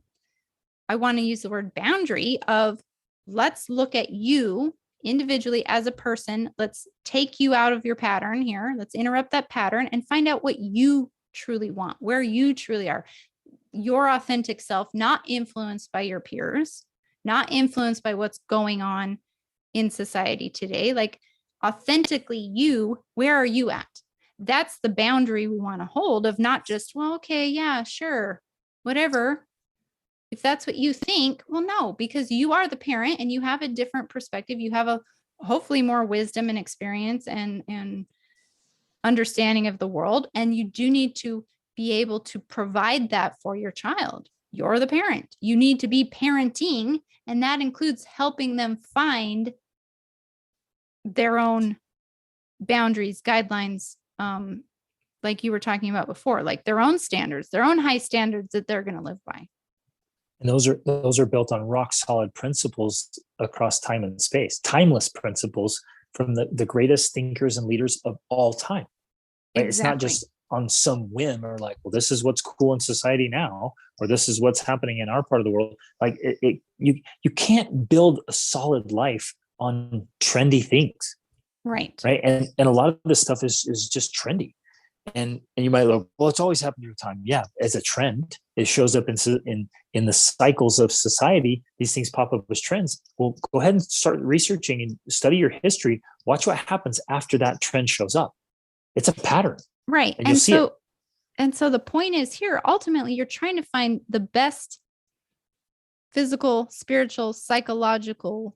I want to use the word boundary of, let's look at you individually as a person. Let's take you out of your pattern here. Let's interrupt that pattern and find out what you truly want, where you truly are. Your authentic self, not influenced by your peers, not influenced by what's going on in society today. Like, authentically you, where are you at? That's the boundary we want to hold, of not just, well, okay, yeah, sure, whatever. If that's what you think, well, no, because you are the parent and you have a different perspective. You have a hopefully more wisdom and experience and understanding of the world. And you do need to be able to provide that for your child. You're the parent. You need to be parenting. And that includes helping them find their own boundaries, guidelines, like you were talking about before, like their own standards, their own high standards that they're going to live by. And those are built on rock solid principles across time and space, timeless principles from the greatest thinkers and leaders of all time. Right? Exactly. It's not just on some whim or like, well, this is what's cool in society now, or this is what's happening in our part of the world. Like you can't build a solid life on trendy things. Right. Right. And a lot of this stuff is just trendy. And you might go, well, it's always happened through time. Yeah, as a trend, it shows up in the cycles of society. These things pop up as trends. Well, go ahead and start researching and study your history. Watch what happens after that trend shows up. It's a pattern, right? And so the point is here. Ultimately, you're trying to find the best physical, spiritual, psychological,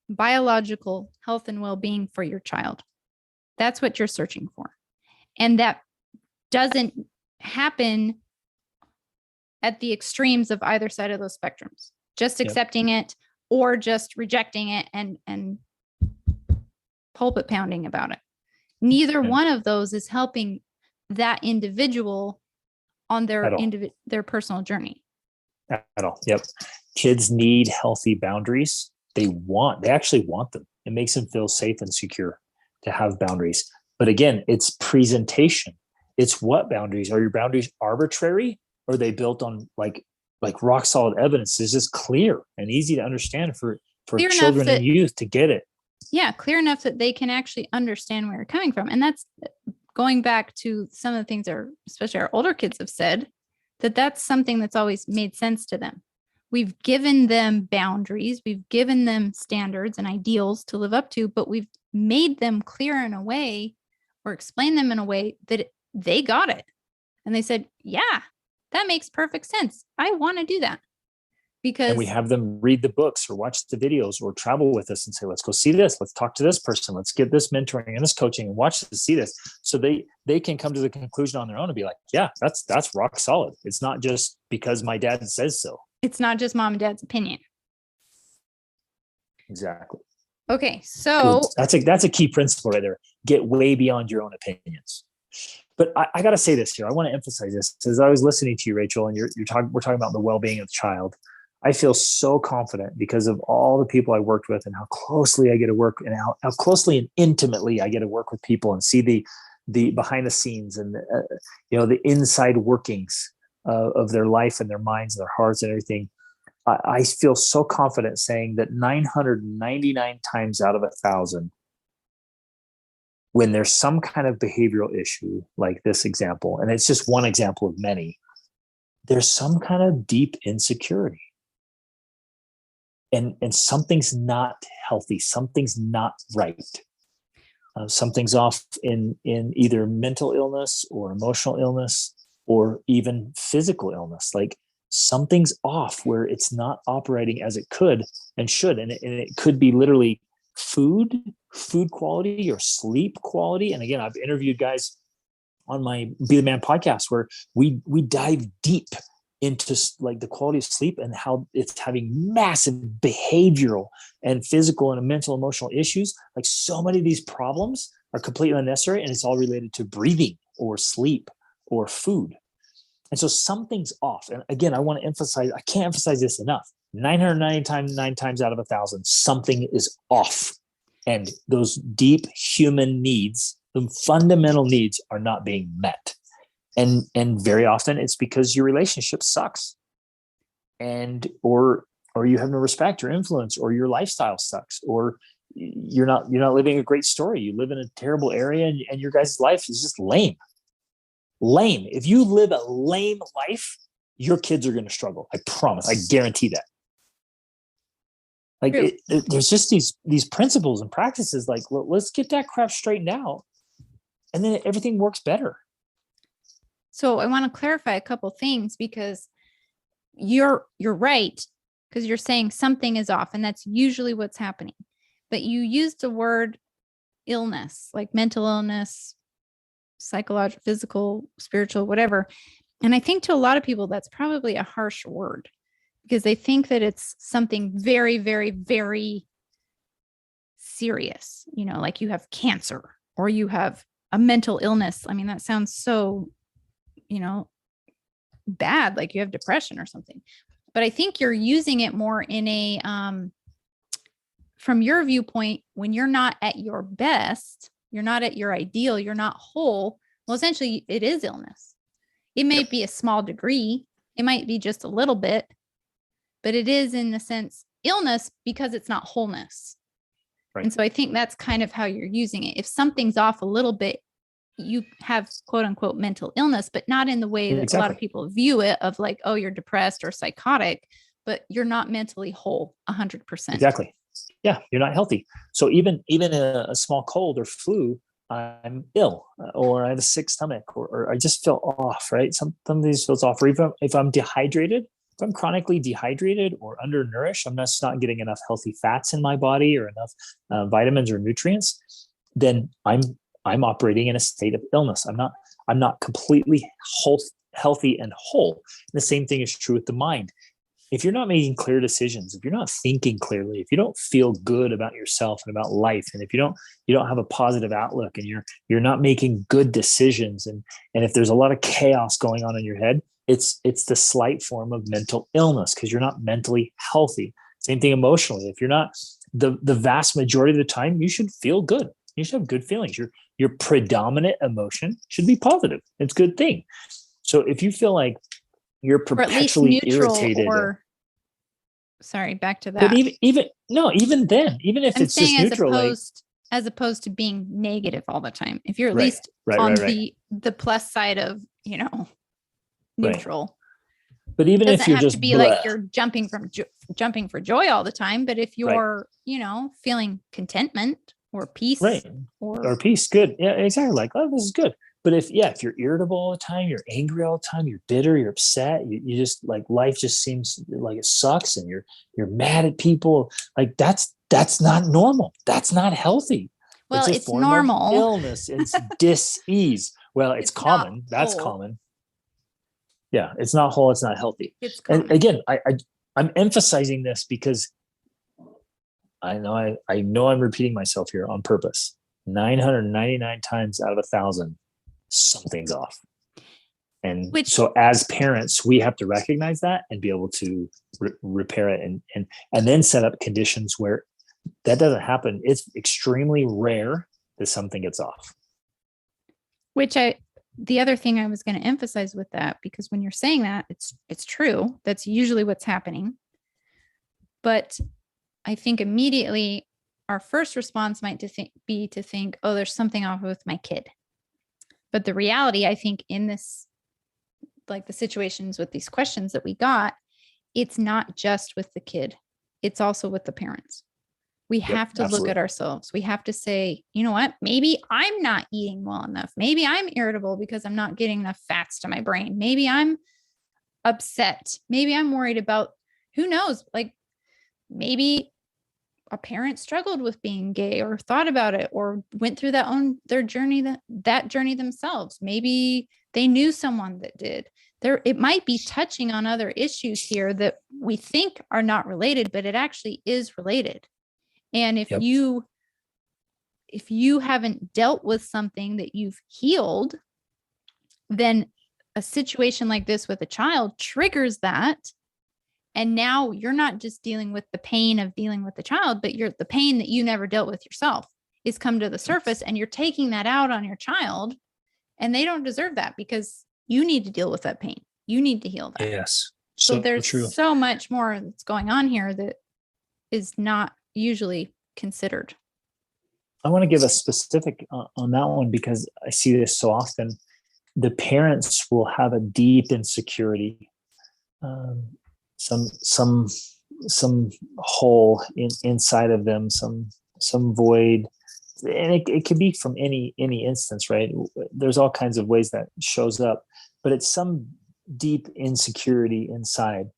biological health and well-being for your child. That's what you're searching for, and that doesn't happen at the extremes of either side of those spectrums, just accepting it or just rejecting it and pulpit pounding about it. Neither one of those is helping that individual on their personal journey. At all. Yep. Kids need healthy boundaries. They actually want them. It makes them feel safe and secure to have boundaries. But again, it's presentation. It's what boundaries. Are your boundaries arbitrary? Or are they built on like rock solid evidence? Is this clear and easy to understand for children and youth to get it? Yeah, clear enough that they can actually understand where you're coming from. And that's going back to some of the things especially our older kids have said, that's something that's always made sense to them. We've given them boundaries, we've given them standards and ideals to live up to, but we've made them clear in a way or explained them in a way that they got it. And they said, yeah, that makes perfect sense. I want to do that. And we have them read the books or watch the videos or travel with us and say, let's go see this. Let's talk to this person. Let's get this mentoring and this coaching and watch this, see this. So they can come to the conclusion on their own and be like, yeah, that's rock solid. It's not just because my dad says so. It's not just mom and dad's opinion. Exactly. Okay, so That's a key principle right there. Get way beyond your own opinions. But I got to say this here. I want to emphasize this. As I was listening to you, Rachel, and we're talking about the well-being of the child. I feel so confident because of all the people I worked with and how closely I get to work and how closely and intimately I get to work with people and see the behind the scenes and the inside workings of their life and their minds and their hearts and everything. I feel so confident saying that 999 times out of 1,000, when there's some kind of behavioral issue like this example, and it's just one example of many, there's some kind of deep insecurity. And something's not healthy. Something's not right. Something's off in either mental illness or emotional illness or even physical illness. Like something's off where it's not operating as it could and should. And it could be literally food quality or sleep quality. And again, I've interviewed guys on my Be the Man podcast where we dive deep into like the quality of sleep and how it's having massive behavioral and physical and mental emotional issues. Like so many of these problems are completely unnecessary, and it's all related to breathing or sleep or food. And so something's off. And again, I can't emphasize this enough. 999 times out of 1,000, something is off. And those deep human needs, the fundamental needs, are not being met. And very often it's because your relationship sucks, or you have no respect or influence, or your lifestyle sucks, or you're not living a great story. You live in a terrible area, and your guys' life is just lame. If you live a lame life, your kids are going to struggle. I promise. I guarantee that. Like there's just these principles and practices. Like, let's get that crap straightened out, and then everything works better. So I want to clarify a couple things, because you're right, because you're saying something is off, and that's usually what's happening. But you used the word illness, like mental illness, psychological, physical, spiritual, whatever. And I think to a lot of people, that's probably a harsh word, because they think that it's something very, very, very serious, like you have cancer or you have a mental illness. I mean, that sounds so bad, like you have depression or something. But I think you're using it more in a, from your viewpoint, when you're not at your best, you're not at your ideal, you're not whole. Well, essentially it is illness. It may be a small degree. It might be just a little bit, but it is in the sense illness because it's not wholeness. Right. And so I think that's kind of how you're using it. If something's off a little bit, you have quote unquote mental illness, but not in the way that a lot of people view it, of like, oh, you're depressed or psychotic, but you're not mentally whole 100%. Exactly. Yeah. You're not healthy. So even a small cold or flu, I'm ill, or I have a sick stomach, or I just feel off, right? Some of these feels off. Or even if I'm dehydrated, if I'm chronically dehydrated or undernourished, I'm just not getting enough healthy fats in my body or enough vitamins or nutrients, then I'm operating in a state of illness. I'm not completely healthy and whole. And the same thing is true with the mind. If you're not making clear decisions, if you're not thinking clearly, if you don't feel good about yourself and about life, and if you don't have a positive outlook, and you're not making good decisions, and if there's a lot of chaos going on in your head, it's the slight form of mental illness, because you're not mentally healthy. Same thing emotionally. If you're not, the vast majority of the time, you should feel good. You should have good feelings. Your predominant emotion should be positive. It's a good thing. So if you feel like you're perpetually irritated, sorry, back to that. But even then, even if it's just neutral, as opposed to being negative all the time, if you're at least on the plus side of, neutral. Right. But even if you're just, it doesn't have to be like you're jumping for joy all the time. But if you're, feeling contentment or peace, or peace, good. Yeah, exactly. Like, oh, this is good. But if you're irritable all the time, you're angry all the time, you're bitter, you're upset, you just like life just seems like it sucks, and you're mad at people, like that's not normal. That's not healthy. Well, it's normal. Illness. It's dis-ease. Well, it's common. That's common. Yeah, it's not whole. It's not healthy. It's common. And again, I'm emphasizing this because I know I'm repeating myself here on purpose. 999 times out of 1,000, something's off. And so as parents, we have to recognize that and be able to repair it and then set up conditions where that doesn't happen. It's extremely rare that something gets off. The other thing I was going to emphasize with that, because when you're saying that, it's true. That's usually what's happening. But I think immediately our first response might be to think, oh, there's something off with my kid. But the reality, I think, in this, like the situations with these questions that we got, it's not just with the kid. It's also with the parents. We have to look at ourselves. We have to say, you know what? Maybe I'm not eating well enough. Maybe I'm irritable because I'm not getting enough fats to my brain. Maybe I'm upset. Maybe I'm worried about, who knows? Like maybe a parent struggled with being gay or thought about it or went through their journey, that journey themselves. Maybe they knew someone that did. It might be touching on other issues here that we think are not related, but it actually is related. And if you haven't dealt with something that you've healed, then a situation like this with a child triggers that. And now you're not just dealing with the pain of dealing with the child, but the pain that you never dealt with yourself is come to the surface, and you're taking that out on your child, and they don't deserve that because you need to deal with that pain. You need to heal that. Yes. So there's so much more that's going on here that is not usually considered. I want to give a specific on that one because I see this so often. The parents will have a deep insecurity, some hole inside of them, some void, and it could be from any instance, right? There's all kinds of ways that shows up, but it's some deep insecurity inside.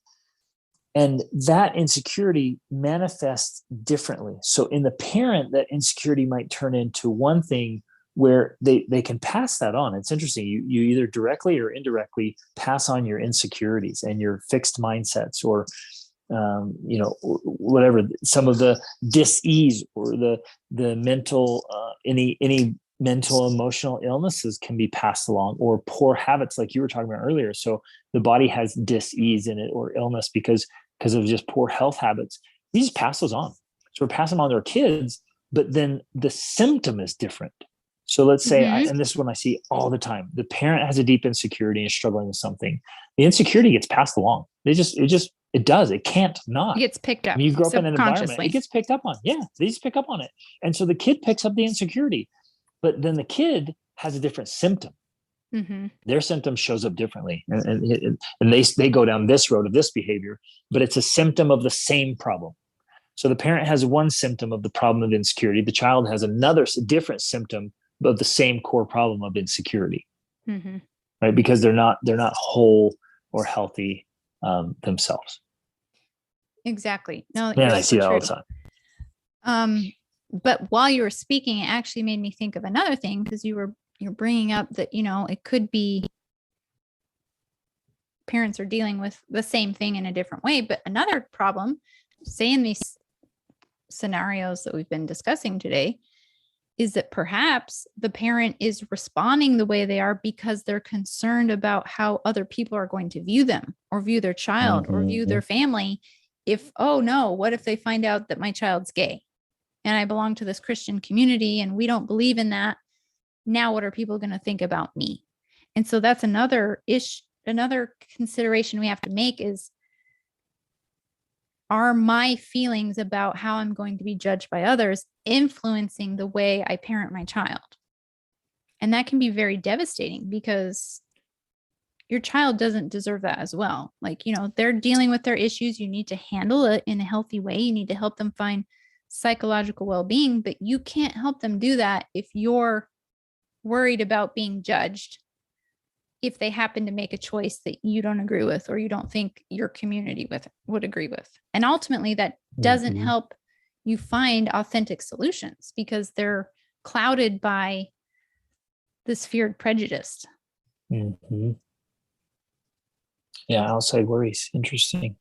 And that insecurity manifests differently. So in the parent, that insecurity might turn into one thing where they can pass that on. It's interesting. You either directly or indirectly pass on your insecurities and your fixed mindsets or, whatever, some of the dis-ease or the mental, any mental emotional illnesses can be passed along, or poor habits like you were talking about earlier. So the body has dis-ease in it or illness because of just poor health habits. We just pass those on. So we're passing them on to our kids, but then the symptom is different. So let's say, and this is what I see all the time, the parent has a deep insecurity and is struggling with something. The insecurity gets passed along. It does. It can't not. It gets picked up. When you grow up in an environment, it gets picked up on. Yeah, they just pick up on it. And so the kid picks up the insecurity, but then the kid has a different symptom. Mm-hmm. Their symptom shows up differently. And they go down this road of this behavior, but it's a symptom of the same problem. So the parent has one symptom of the problem of insecurity. The child has another different symptom of the same core problem of insecurity, right? Because they're not whole or healthy themselves. Exactly. No, man, I see that all the time. But while you were speaking, it actually made me think of another thing, because you're bringing up that, it could be parents are dealing with the same thing in a different way. But another problem, say in these scenarios that we've been discussing today, is that perhaps the parent is responding the way they are because they're concerned about how other people are going to view them or view their child or view their family. What if they find out that my child's gay and I belong to this Christian community and we don't believe in that? Now, what are people going to think about me? And so that's another consideration we have to make is, are my feelings about how I'm going to be judged by others influencing the way I parent my child? And that can be very devastating because your child doesn't deserve that as well. Like, they're dealing with their issues. You need to handle it in a healthy way. You need to help them find psychological well-being, but you can't help them do that if you're worried about being judged if they happen to make a choice that you don't agree with or you don't think your community would agree with. And ultimately that doesn't help you find authentic solutions because they're clouded by this feared prejudice. Yeah, outside worries. Interesting.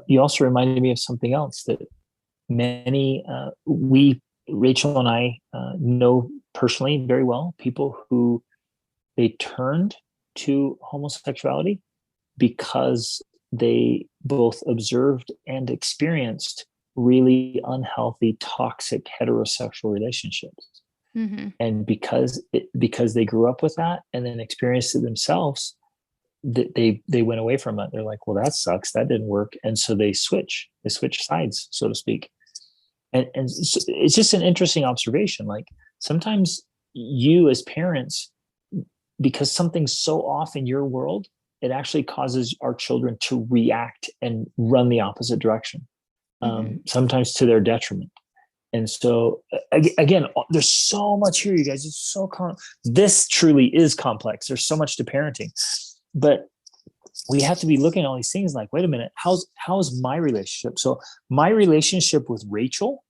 You also reminded me of something else, that many, Rachel and I know personally very well people who they turned to homosexuality because they both observed and experienced really unhealthy, toxic heterosexual relationships. Mm-hmm. And because they grew up with that and then experienced it themselves, they went away from it. They're like, well, that sucks. That didn't work. And so they switch sides, so to speak. And it's just an interesting observation. Like sometimes you as parents, because something's so off in your world, it actually causes our children to react and run the opposite direction, sometimes to their detriment. And so again, there's so much here, you guys. It's so this truly is complex. There's so much to parenting, but we have to be looking at all these things like, wait a minute, how's my relationship? So my relationship with Rachel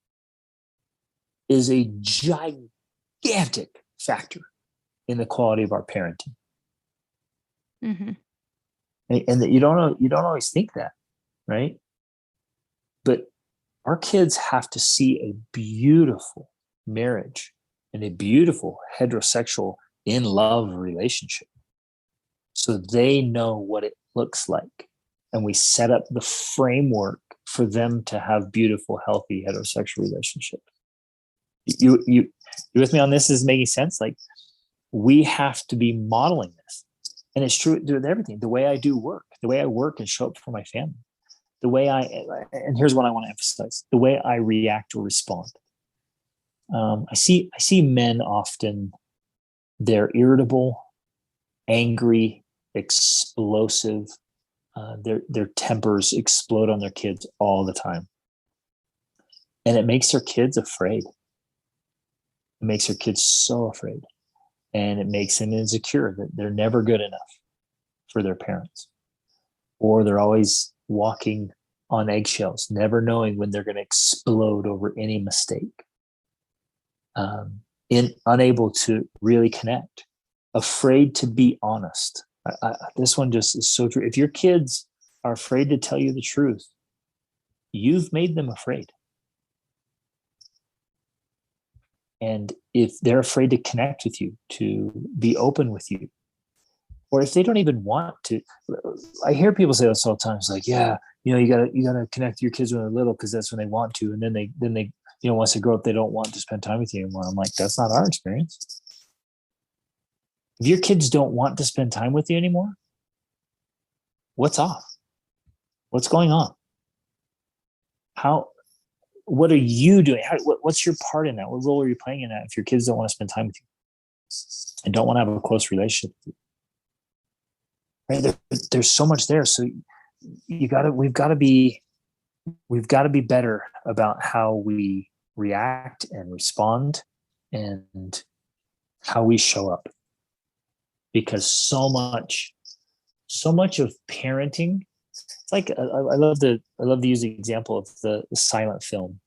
is a gigantic factor in the quality of our parenting. Mm-hmm. And that you don't always think that, right? But our kids have to see a beautiful marriage and a beautiful heterosexual in love relationship, so they know what it looks like, and we set up the framework for them to have beautiful, healthy heterosexual relationships. You with me on this? Is making sense? Like we have to be modeling this, and it's true with everything. The way I do work, the way I work and show up for my family, the way and here's what I want to emphasize: the way I react or respond. I see men often, they're irritable, angry, explosive. Their tempers explode on their kids all the time, and it makes their kids afraid. It makes their kids so afraid, and it makes them insecure that they're never good enough for their parents, or they're always walking on eggshells, never knowing when they're going to explode over any mistake, unable to really connect, afraid to be honest. This one just is so true. If your kids are afraid to tell you the truth, you've made them afraid. And if they're afraid to connect with you, to be open with you, or if they don't even want to, I hear people say this all the time. It's like, yeah, you gotta connect with your kids when they're little because that's when they want to, and then they once they grow up, they don't want to spend time with you anymore. I'm like, that's not our experience. If your kids don't want to spend time with you anymore, what's off? What's going on? What are you doing? What's your part in that? What role are you playing in that if your kids don't want to spend time with you and don't want to have a close relationship with you? Right? There's so much there. So we've got to be better about how we react and respond and how we show up. Because so much of parenting, it's like I love to use the example of the silent film.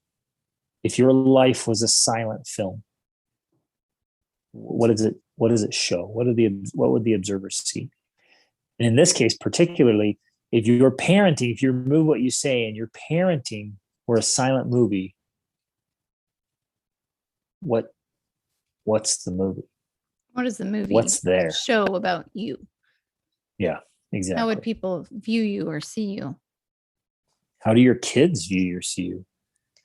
If your life was a silent film, what does it show? What would the observers see? And in this case, particularly, if you remove what you say and your parenting were a silent movie, what's the movie? What is the movie? What's there? Show about you? Yeah, exactly. How would people view you or see you? How do your kids view you or see you?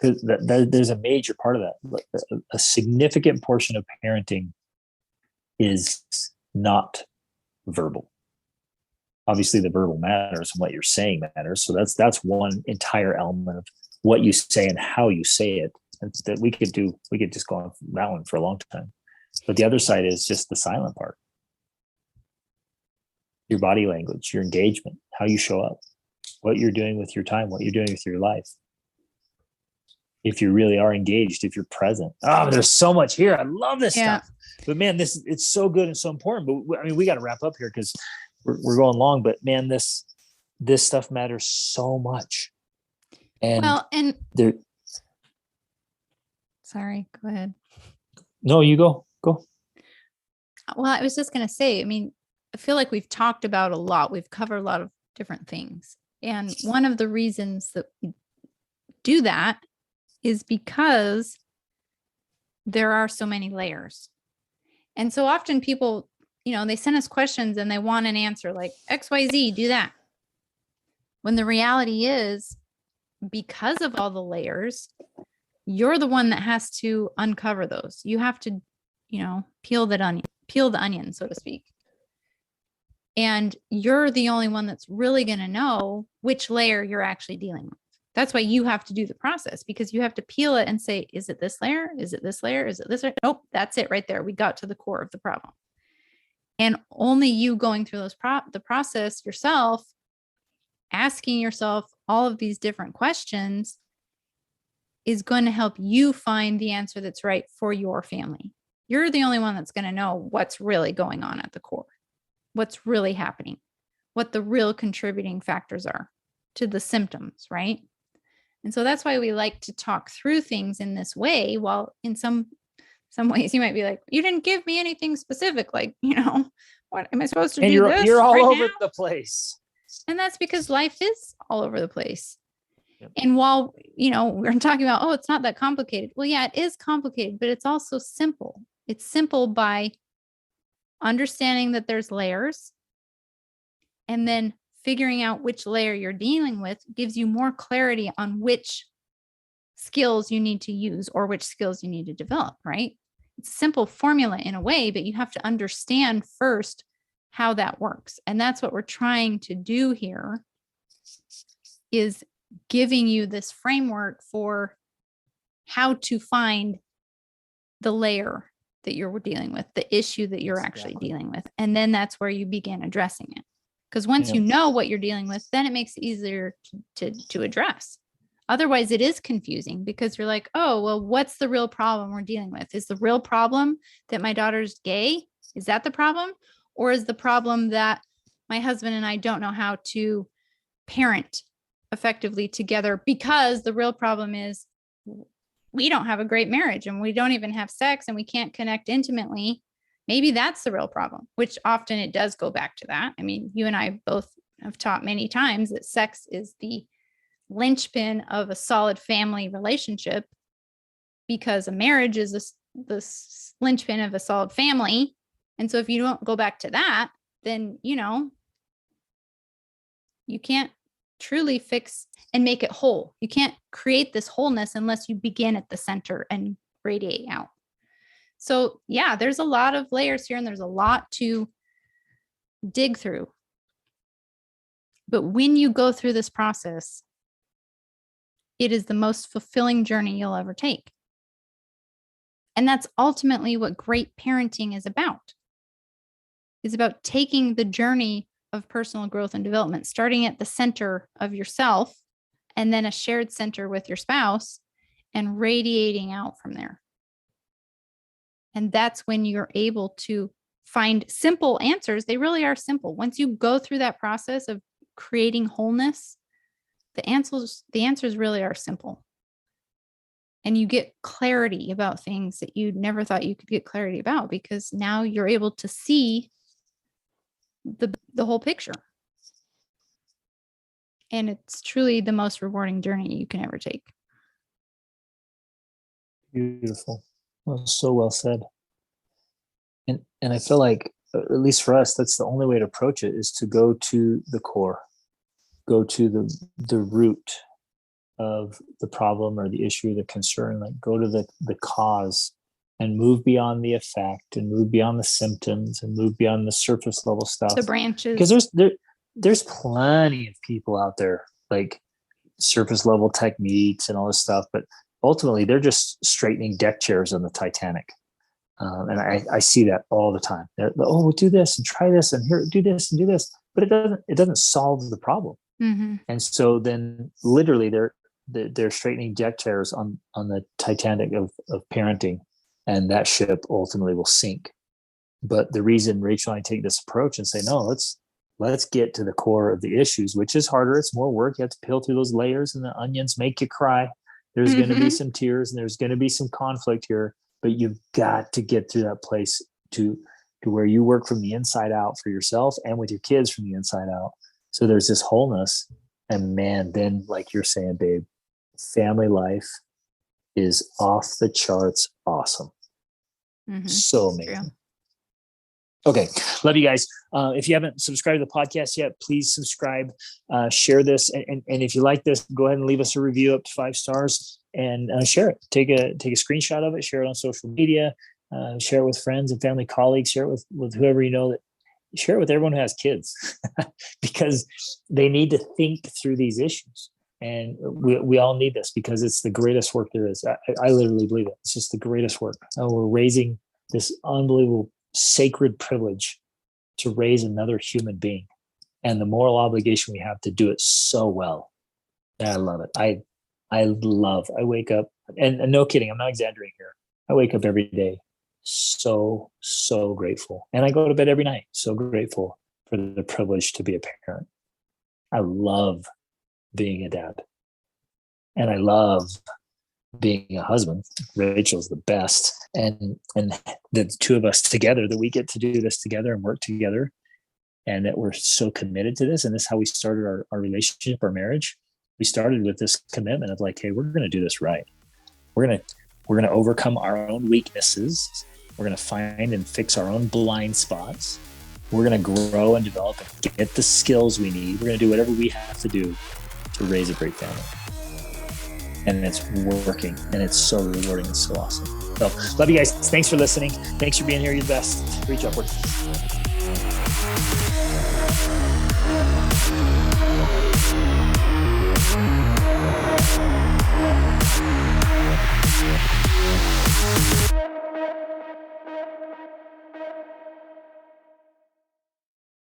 Because there's a major part of that. A significant portion of parenting is not verbal. Obviously, the verbal matters and what you're saying matters. So that's one entire element of what you say and how you say it. And that we could just go on that one for a long time. But the other side is just the silent part. Your body language, your engagement, how you show up, what you're doing with your time, what you're doing with your life. If you really are engaged, if you're present. Oh, there's so much here. I love this stuff. But man, it's so good and so important. But I mean, we got to wrap up here because we're going long. But man, this stuff matters so much. And sorry, go ahead. No, you go. Well, I was just going to say, I mean, I feel like we've talked about a lot. We've covered a lot of different things. And one of the reasons that we do that is because there are so many layers. And so often people, they send us questions and they want an answer like XYZ, do that. When the reality is, because of all the layers, you're the one that has to uncover those. You have to, peel the onion, so to speak. And you're the only one that's really going to know which layer you're actually dealing with. That's why you have to do the process, because you have to peel it and say, is it this layer? Is it this layer? Is it this layer? Nope, that's it right there. We got to the core of the problem. And only you going through the process yourself, asking yourself all of these different questions, is going to help you find the answer that's right for your family. You're the only one that's going to know what's really going on at the core, what's really happening, what the real contributing factors are to the symptoms, right? And so that's why we like to talk through things in this way. While in some ways you might be like, you didn't give me anything specific, like, what am I supposed to do? You're all right over now? the place. And that's because life is all over the place. Yep. And while, we're talking about, oh, it's not that complicated. Well, yeah, it is complicated, but it's also simple. It's simple by understanding that there's layers, and then figuring out which layer you're dealing with gives you more clarity on which skills you need to use or which skills you need to develop, right? It's a simple formula in a way, but you have to understand first how that works. And that's what we're trying to do here, is giving you this framework for how to find the layer that you're dealing with, the issue that you're actually dealing with. And then that's where you begin addressing it. Because once you know what you're dealing with, then it makes it easier to address. Otherwise, it is confusing, because you're like, oh, well, what's the real problem we're dealing with? Is the real problem that my daughter's gay? Is that the problem? Or is the problem that my husband and I don't know how to parent effectively together, because the real problem is we don't have a great marriage and we don't even have sex and we can't connect intimately? Maybe that's the real problem, which often it does go back to that. I mean, you and I both have taught many times that sex is the linchpin of a solid family relationship, because a marriage is the linchpin of a solid family. And so if you don't go back to that, then, you can't truly fix and make it whole. You can't create this wholeness unless you begin at the center and radiate out. So yeah, there's a lot of layers here and there's a lot to dig through. But when you go through this process, it is the most fulfilling journey you'll ever take. And that's ultimately what great parenting is about. It's about taking the journey of personal growth and development, starting at the center of yourself and then a shared center with your spouse, and radiating out from there. And that's when you're able to find simple answers. They really are simple. Once you go through that process of creating wholeness, the answers really are simple. And you get clarity about things that you never thought you could get clarity about, because now you're able to see the whole picture. And it's truly the most rewarding journey you can ever take. Beautiful. Well, so well said. And I feel like, at least for us, that's the only way to approach it, is to go to the core, go to the root of the problem or the issue, the concern, like go to the cause and move beyond the effect and move beyond the symptoms and move beyond the surface level stuff. The branches. Because there's plenty of people out there, like surface level techniques and all this stuff, but ultimately they're just straightening deck chairs on the Titanic. And I see that all the time. Oh, we'll do this and try this and here, do this and do this, but it doesn't solve the problem. Mm-hmm. And so then literally they're straightening deck chairs on the Titanic of parenting, and that ship ultimately will sink. But the reason Rachel and I take this approach and say, no, let's get to the core of the issues, which is harder. It's more work. You have to peel through those layers, and the onions make you cry. There's going to be some tears and there's going to be some conflict here, but you've got to get through that place to where you work from the inside out for yourself and with your kids from the inside out. So there's this wholeness. And man, then like you're saying, babe, family life is off the charts awesome. So amazing. True. Okay. Love you guys. If you haven't subscribed to the podcast yet, please subscribe, share this. And if you like this, go ahead and leave us a review up to 5 stars and share it. Take a screenshot of it, share it on social media, share it with friends and family, colleagues, share it with whoever you know, that share it with everyone who has kids because they need to think through these issues. And we all need this because it's the greatest work there is. I literally believe it. It's just the greatest work. We're raising this unbelievable sacred privilege to raise another human being, and the moral obligation we have to do it so well. And I love it. I wake up, and no kidding, I'm not exaggerating here. I wake up every day so grateful, and I go to bed every night so grateful for the privilege to be a parent. I love being a dad, and I love being a husband. Rachel's the best, and the two of us together, that we get to do this together and work together, and that we're so committed to this. And this is how we started our relationship, our marriage. We started with this commitment of like, hey, we're going to do this right. We're going to overcome our own weaknesses. We're going to find and fix our own blind spots. We're going to grow and develop and get the skills we need. We're going to do whatever we have to do to raise a great family. And it's working, and it's so rewarding and so awesome. So love you guys. Thanks for listening. Thanks for being here. You're the best. Reach upwards.